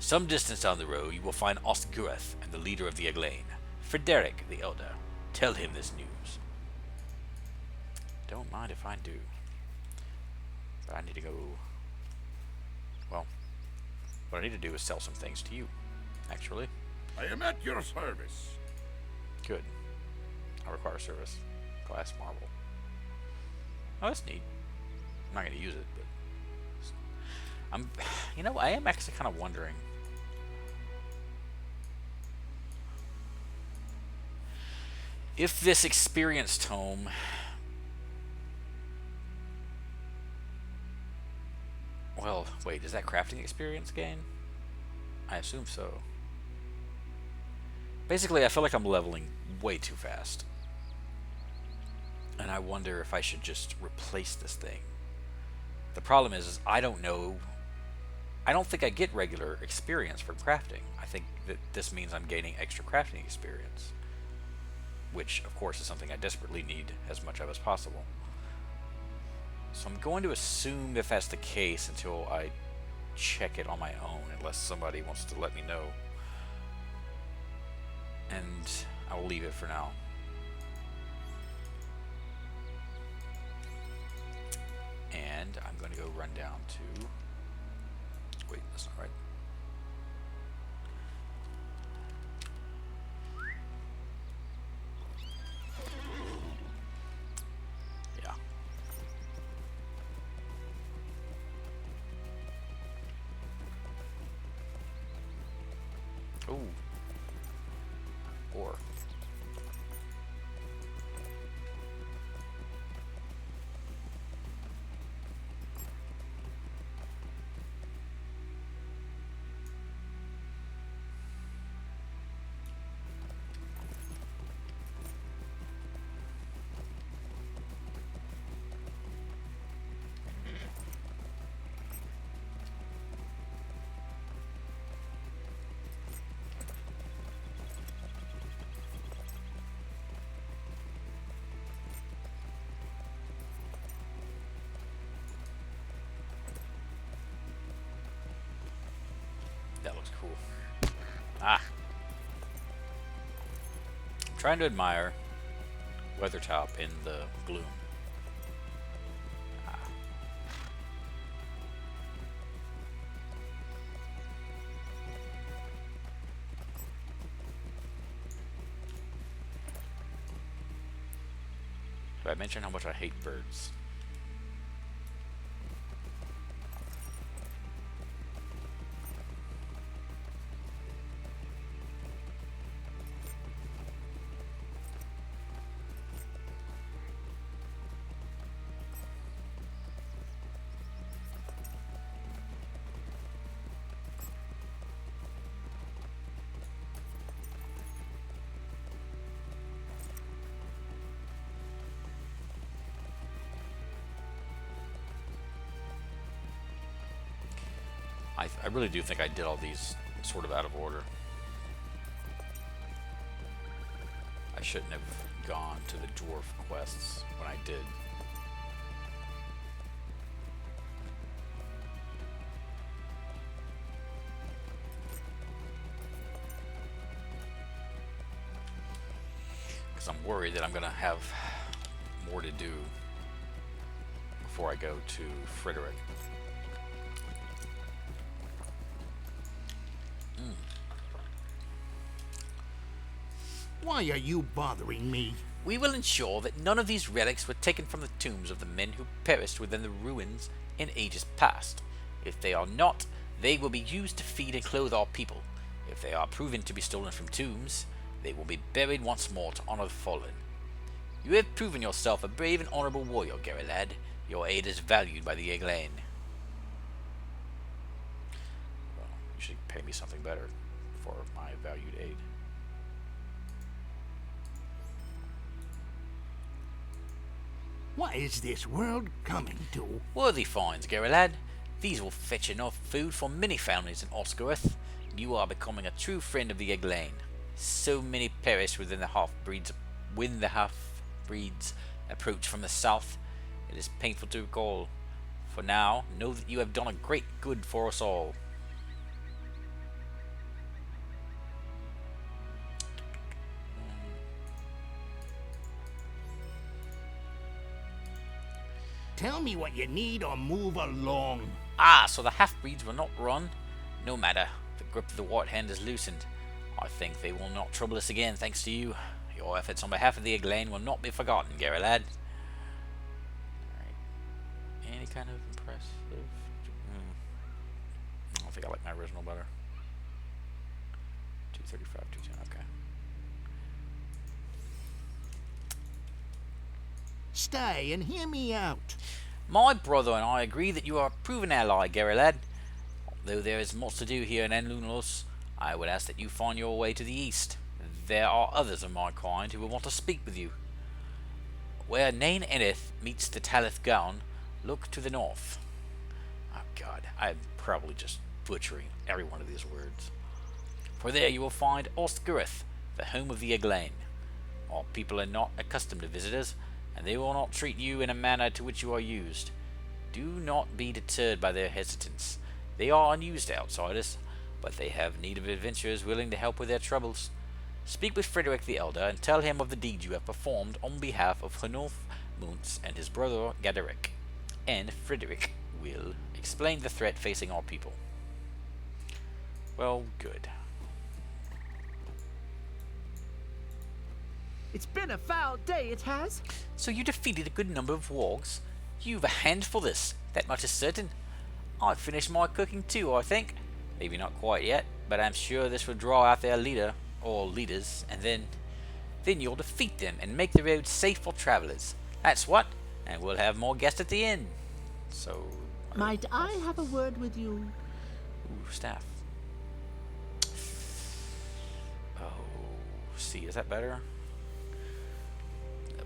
Some distance down the road you will find Ostgurath and the leader of the Eglain, Frederick the Elder. Tell him this news. Don't mind if I do. But I need to go... Well, what I need to do is sell some things to you, actually. I am at your service. Good. I require service. Glass marble. Oh, that's neat. I'm not going to use it, but I'm, I am actually kind of wondering. If this experience tome well, wait, is that crafting experience gain? I assume so. Basically, I feel like I'm leveling way too fast. And I wonder if I should just replace this thing. The problem is I don't know. I don't think I get regular experience from crafting. I think that this means I'm gaining extra crafting experience. Which, of course, is something I desperately need as much of as possible. So I'm going to assume if that's the case until I check it on my own, unless somebody wants to let me know. And I will leave it for now. And I'm going to go run down to... Wait, that's not right. Yeah. Ooh. Or... That looks cool. Ah. I'm trying to admire Weathertop in the gloom. Ah. Did I mention how much I hate birds? I really do think I did all these sort of out of order. I shouldn't have gone to the dwarf quests when I did. Because I'm worried that I'm going to have more to do before I go to Frederick. Why are you bothering me? We will ensure that none of these relics were taken from the tombs of the men who perished within the ruins in ages past. If they are not, they will be used to feed and clothe our people. If they are proven to be stolen from tombs, they will be buried once more to honor the fallen. You have proven yourself a brave and honorable warrior, Geralad. Your aid is valued by the Eglain. Well, you should pay me something better for my valued aid. What is this world coming to? Worthy finds, Geralad. These will fetch enough food for many families in Osgoroth. You are becoming a true friend of the Eglain. So many perish within the half-breeds when the half-breeds approach from the south. It is painful to recall. For now, know that you have done a great good for us all. Tell me what you need or move along. Ah, so the half-breeds will not run? No matter. The grip of the White Hand is loosened. I think they will not trouble us again, thanks to you. Your efforts on behalf of the Eglain will not be forgotten, Geralad. Alright. Any kind of impressive. I don't think I like my original better. 235, 210, okay. Stay and hear me out. My brother and I agree that you are a proven ally, Gary lad. Though there is much to do here in Enlunos, I would ask that you find your way to the east. There are others of my kind who will want to speak with you. Where Nain Enith meets the Talith Gown, look to the north. Oh god, I'm probably just butchering every one of these words. For there you will find Ostgirith, the home of the Eglain. Our people are not accustomed to visitors, and they will not treat you in a manner to which you are used. Do not be deterred by their hesitance. They are unused outsiders, but they have need of adventurers willing to help with their troubles. Speak with Frederick the Elder and tell him of the deeds you have performed on behalf of Hnulf Muntz and his brother Gaderick, and Frederick will explain the threat facing our people. Well, good. It's been a foul day, it has. So you defeated a good number of wargs? You've a hand for this, that much is certain. I've finished my cooking too, I think. Maybe not quite yet, but I'm sure this will draw out their leader, or leaders, and then you'll defeat them and make the road safe for travelers. That's what, and we'll have more guests at the inn. So... Might I have a word with you? Ooh, staff. Oh, see, is that better?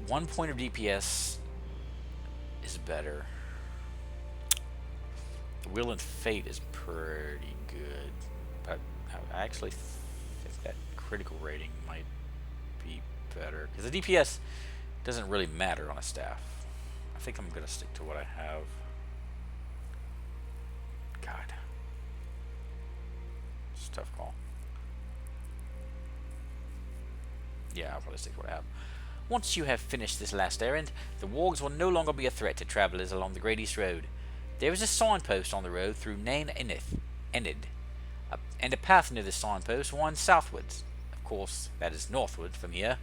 1 point of DPS is better. The Will and Fate is pretty good, but I actually think that critical rating might be better because the DPS doesn't really matter on a staff. I think I'm gonna stick to what I have. God, it's a tough call. Yeah, I'll probably stick to what I have. Once you have finished this last errand, the wargs will no longer be a threat to travelers along the Great East Road. There is a signpost on the road through Nain Enith, and a path near the signpost winds southwards. Of course, that is northwards from here.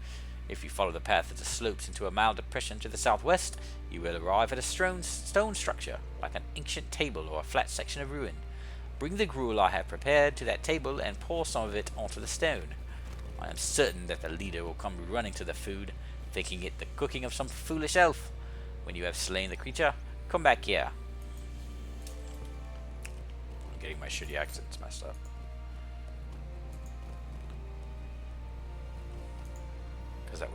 If you follow the path as it slopes into a mild depression to the southwest, you will arrive at a stone structure, like an ancient table or a flat section of ruin. Bring the gruel I have prepared to that table and pour some of it onto the stone. I am certain that the leader will come running to the food, thinking it the cooking of some foolish elf. When you have slain the creature, come back here. I'm getting my shitty accents messed up. Because that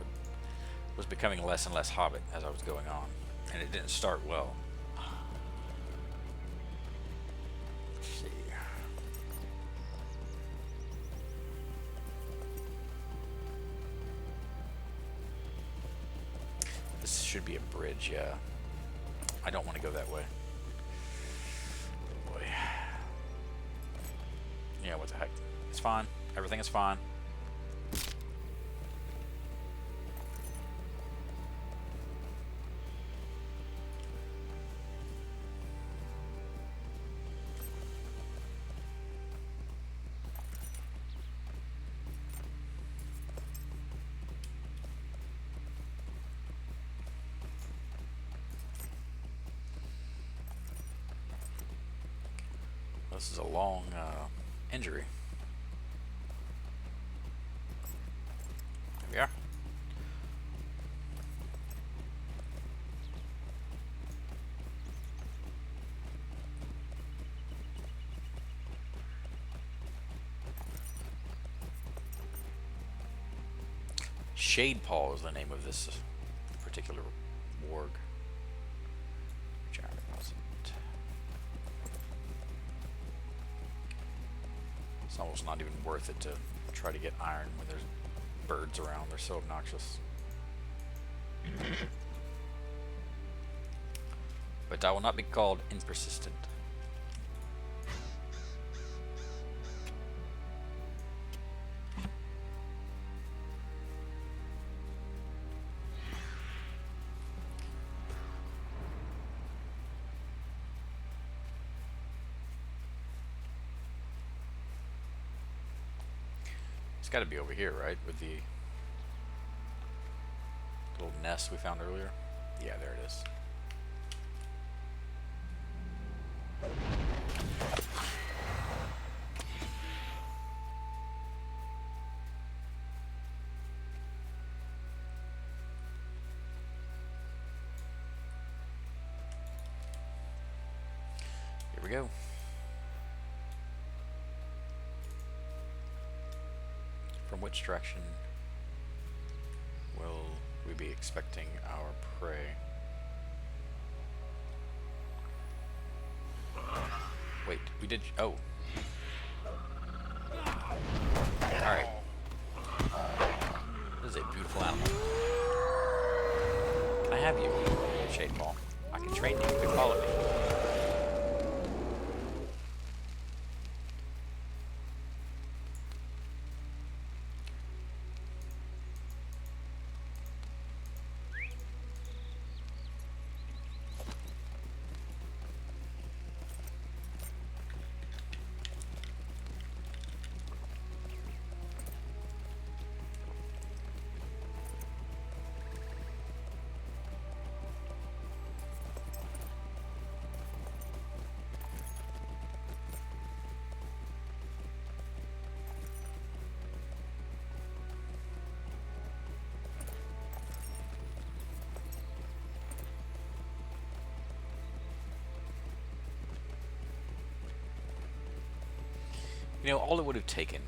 was becoming less and less Hobbit as I was going on, and it didn't start well. Let's see. This should be a bridge, yeah. I don't want to go that way. Oh boy. Yeah, what the heck? It's fine. Everything is fine. This is a long injury. There we are. Shade Paw is the name of this particular warg. Which I wasn't. It's almost not even worth it to try to get iron when there's birds around. They're so obnoxious. But I will not be called impersistent. It's got to be over here, right? With the little nest we found earlier. Yeah, there it is. Here we go. From which direction will we be expecting our prey? Wait, we did. Oh. Alright. This is a beautiful animal. Can I have you, Shade Ball? I can train you. You can follow me. You know, all it would have taken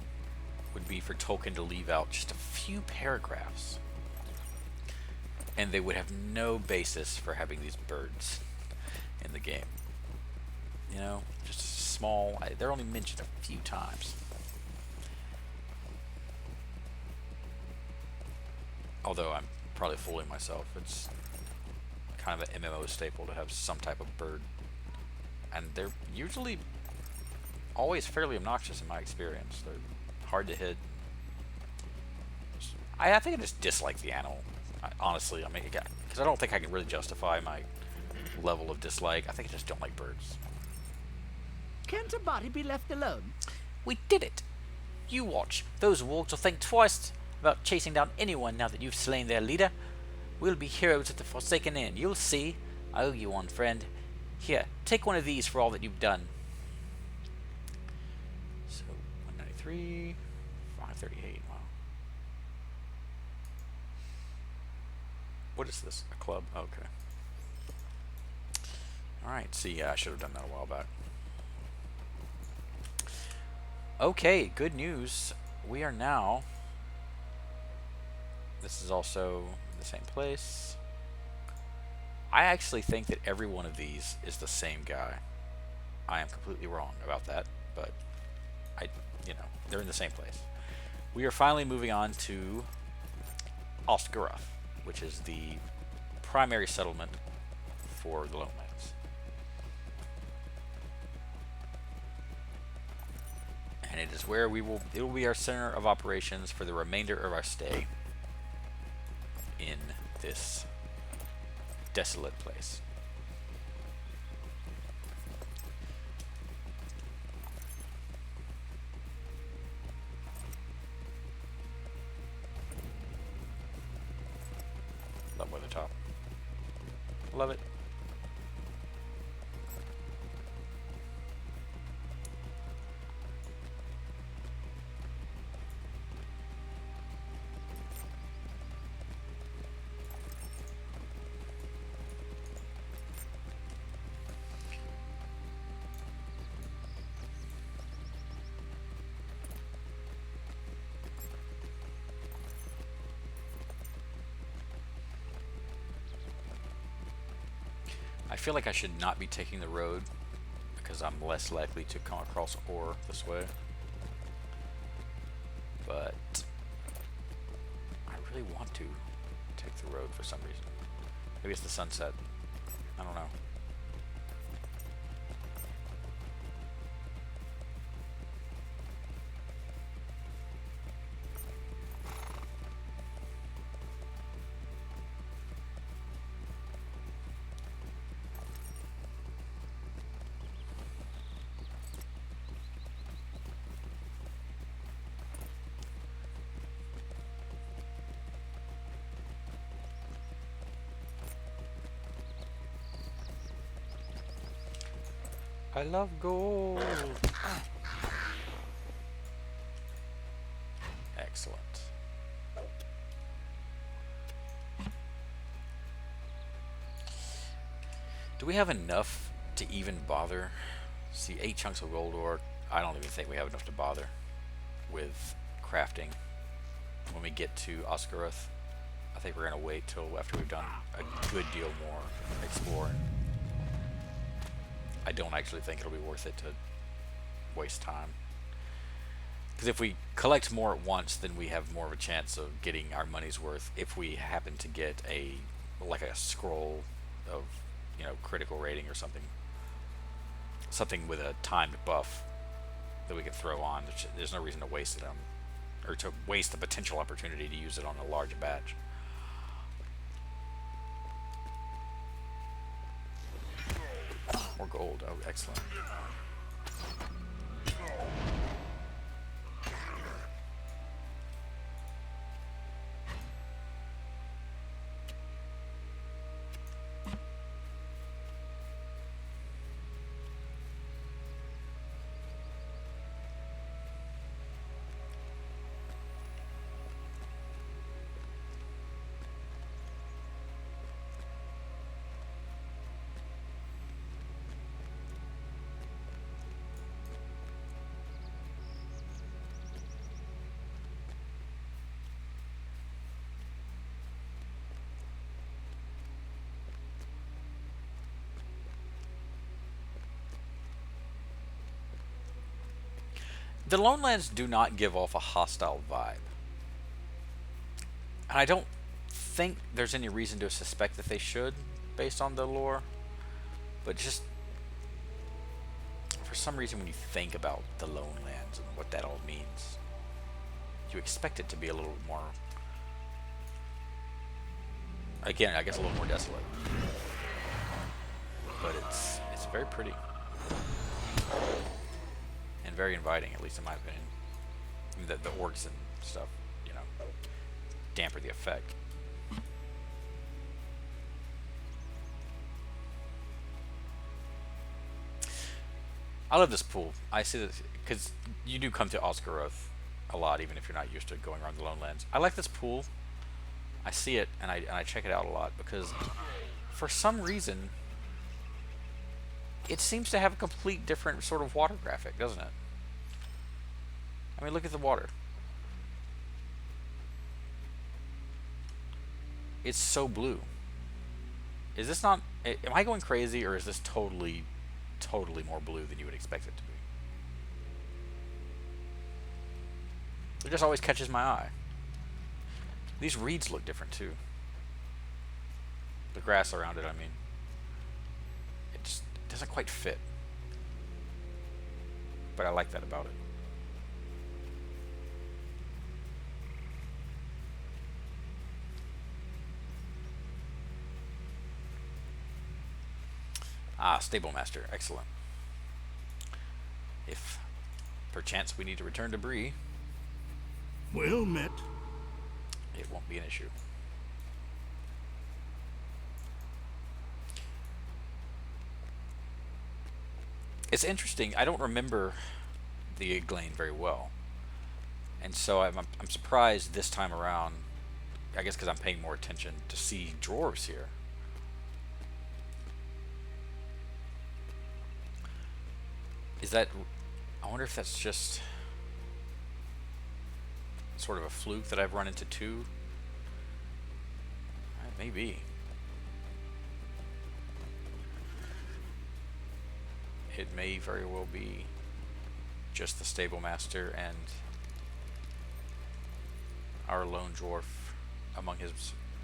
would be for Tolkien to leave out just a few paragraphs, and they would have no basis for having these birds in the game. You know, just small. They're only mentioned a few times. Although I'm probably fooling myself. It's kind of an MMO staple to have some type of bird, and they're usually always fairly obnoxious in my experience. They're hard to hit. I think I just dislike the animal. Honestly, I mean, because I don't think I can really justify my level of dislike. I think I just don't like birds. Can't a body be left alone? We did it! You watch. Those wargs will think twice about chasing down anyone now that you've slain their leader. We'll be heroes at the Forsaken Inn. You'll see. I owe you one, friend. Here, take one of these for all that you've done. So, 193, 538, wow. What is this? A club? Okay. Alright, see, yeah, I should have done that a while back. Okay, good news. We are now... This is also the same place. I actually think that every one of these is the same guy. I am completely wrong about that, but they're in the same place. We are finally moving on to Osgarath, which is the primary settlement for the Lowlands. And it is where it will be our center of operations for the remainder of our stay in this desolate place. Love weather top. Love it. I feel like I should not be taking the road because I'm less likely to come across ore this way. But I really want to take the road for some reason. Maybe it's the sunset. I don't know. I love gold. Excellent. Do we have enough to even bother? See, 8 chunks of gold ore. I don't even think we have enough to bother with crafting when we get to Oscaroth. I think we're going to wait till after we've done a good deal more exploring. I don't actually think it'll be worth it to waste time. Because if we collect more at once, then we have more of a chance of getting our money's worth if we happen to get like a scroll of, you know, critical rating or something. Something with a timed buff that we can throw on. There's no reason to waste it on, or to waste the potential opportunity to use it on a large batch. More gold. Oh, excellent. The Lone Lands do not give off a hostile vibe. And I don't think there's any reason to suspect that they should, based on the lore. But just, for some reason, when you think about the Lone Lands and what that all means, you expect it to be a little more, again, I guess a little more desolate. But it's very pretty. And very inviting, at least in my opinion. I mean, the orcs and stuff, you know, damper the effect. I love this pool. I see this because you do come to Oscaroth a lot, even if you're not used to going around the Lone Lands. I like this pool. I see it and I check it out a lot because for some reason it seems to have a complete different sort of water graphic, doesn't it? I mean, look at the water. It's so blue. Is this not... Am I going crazy, or is this totally more blue than you would expect it to be? It just always catches my eye. These reeds look different, too. The grass around it, I mean. It just doesn't quite fit. But I like that about it. Ah, Stable Master. Excellent. If perchance we need to return to Bree, Well met. it won't be an issue. It's interesting. I don't remember the Eglain very well. And so I'm surprised this time around, I guess because I'm paying more attention, to see dwarves here. Is that... I wonder if that's just sort of a fluke that I've run into two. Maybe. It may very well be just the Stable Master and our lone dwarf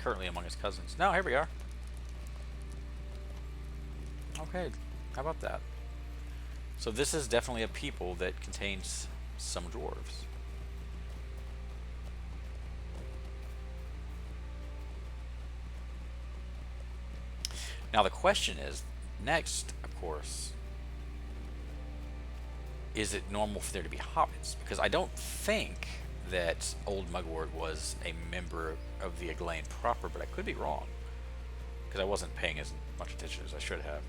currently among his cousins. No, here we are. Okay, how about that? So this is definitely a people that contains some dwarves. Now the question is, next, of course, is it normal for there to be hobbits? Because I don't think that Old Mugwort was a member of the Eglain proper, but I could be wrong. Because I wasn't paying as much attention as I should have.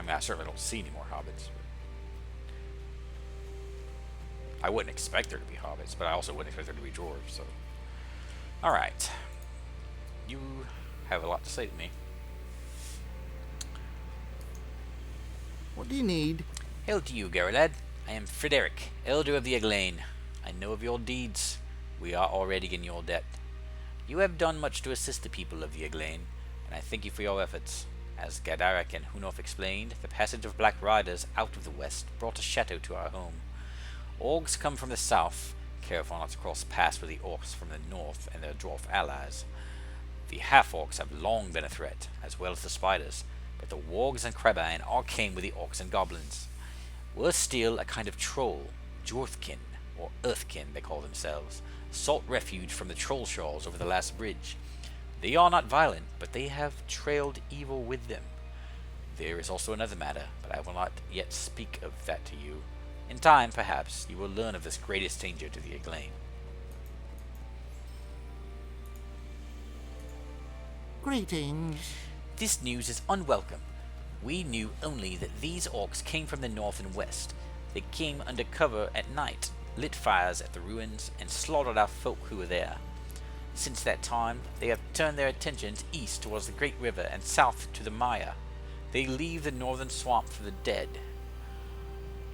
mean, I certainly don't see any more hobbits. I wouldn't expect there to be hobbits, but I also wouldn't expect there to be dwarves, so. Alright. You have a lot to say to me. What do you need? Hail to you, Geralad. I am Frederick, Elder of the Eglain. I know of your deeds. We are already in your debt. You have done much to assist the people of the Eglain, and I thank you for your efforts. As Gadarak and Hunoth explained, the passage of black riders out of the west brought a shadow to our home. Orcs come from the south, careful not to cross paths with the orcs from the north and their dwarf allies. The half-orcs have long been a threat, as well as the spiders, but the wargs and Crebain all came with the orcs and goblins. Worse still, a kind of troll, Jorthkin, or Earthkin they call themselves, sought refuge from the troll shawls over the last bridge. They are not violent, but they have trailed evil with them. There is also another matter, but I will not yet speak of that to you. In time, perhaps, you will learn of this greatest danger to the Eglain. Greetings. This news is unwelcome. We knew only that these orcs came from the north and west. They came under cover at night, lit fires at the ruins, and slaughtered our folk who were there. Since that time, they have turned their attentions east towards the great river and south to the Maya. They leave the northern swamp for the dead.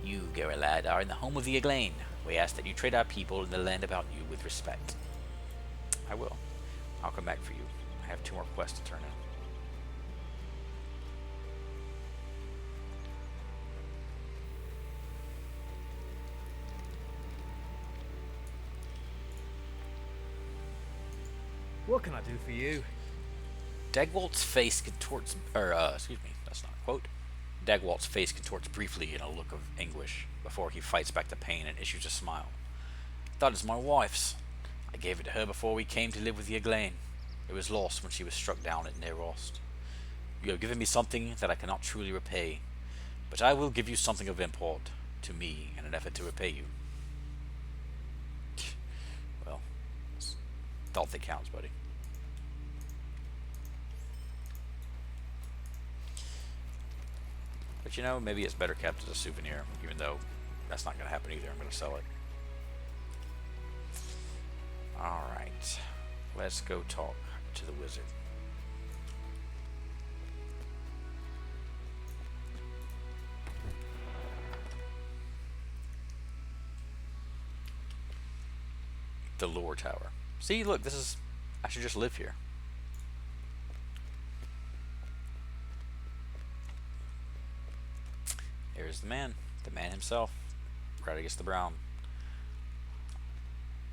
You, Geralad, are in the home of the Eglain. We ask that you treat our people and the land about you with respect. I will. I'll come back for you. I have 2 more quests to turn in. What can I do for you? Dagwalt's face contorts, excuse me, that's not a quote. Dagwalt's face contorts briefly in a look of anguish before he fights back the pain and issues a smile. That is my wife's. I gave it to her before we came to live with the Eglain. It was lost when she was struck down at Nerost. You have given me something that I cannot truly repay, but I will give you something of import to me in an effort to repay you. Well, thought that counts, buddy. But you know, maybe it's better kept as a souvenir, even though that's not going to happen either. I'm going to sell it. Alright. Let's go talk to the wizard. The lore tower. See, look, this is... I should just live here. Here's the man himself, Gradius the Brown.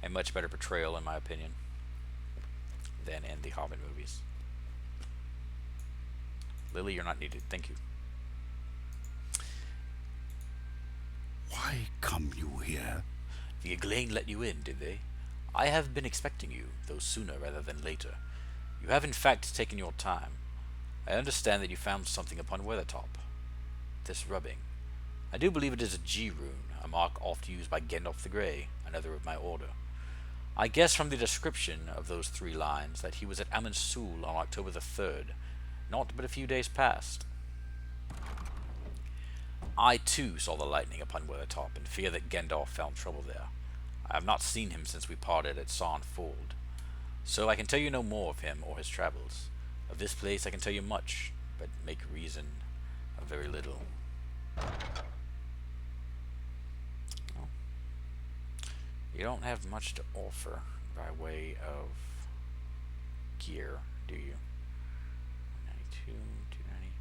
A much better portrayal, in my opinion, than in the Hobbit movies. Lily, you're not needed. Thank you. Why come you here? The Eglain let you in, did they? I have been expecting you, though sooner rather than later. You have in fact taken your time. I understand that you found something upon Weathertop. This rubbing. I do believe it is a G rune, a mark oft used by Gandalf the Grey, another of my order. I guess from the description of those 3 lines that he was at Amansul on October the 3rd, not but a few days past. I too saw the lightning upon Weathertop, and fear that Gandalf found trouble there. I have not seen him since we parted at Sarn Fold, so I can tell you no more of him or his travels. Of this place I can tell you much, but make reason of very little. Well, you don't have much to offer by way of gear, do you? 192, 290.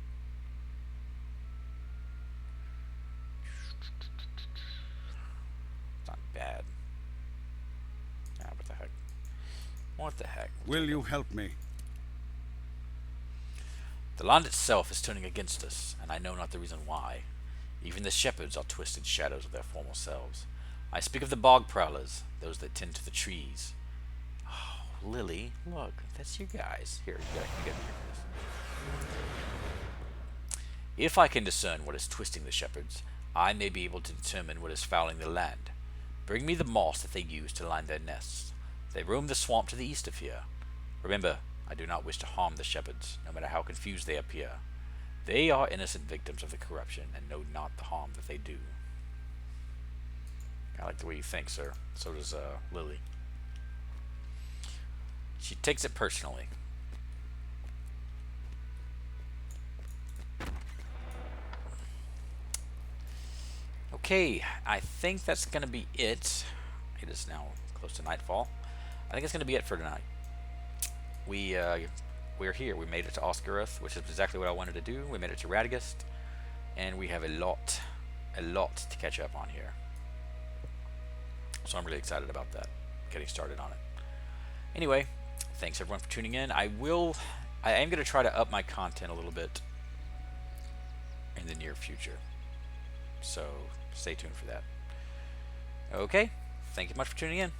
It's not bad. Ah, what the heck? What the heck? Will you help me? The land itself is turning against us, and I know not the reason why. Even the shepherds are twisted shadows of their former selves. I speak of the bog prowlers, those that tend to the trees. Oh, Lily, look, that's you guys. Here, you gotta hear this. If I can discern what is twisting the shepherds, I may be able to determine what is fouling the land. Bring me the moss that they use to line their nests. They roam the swamp to the east of here. Remember, I do not wish to harm the shepherds, no matter how confused they appear. They are innocent victims of the corruption and know not the harm that they do. I like the way you think, sir. So does Lily. She takes it personally. Okay, I think that's going to be it. It is now close to nightfall. I think it's going to be it for tonight. We're here. We made it to Oscaroth, which is exactly what I wanted to do. We made it to Radagast, and we have a lot to catch up on here. So I'm really excited about that, getting started on it. Anyway, thanks everyone for tuning in. I am going to try to up my content a little bit in the near future. So stay tuned for that. Okay, thank you much for tuning in.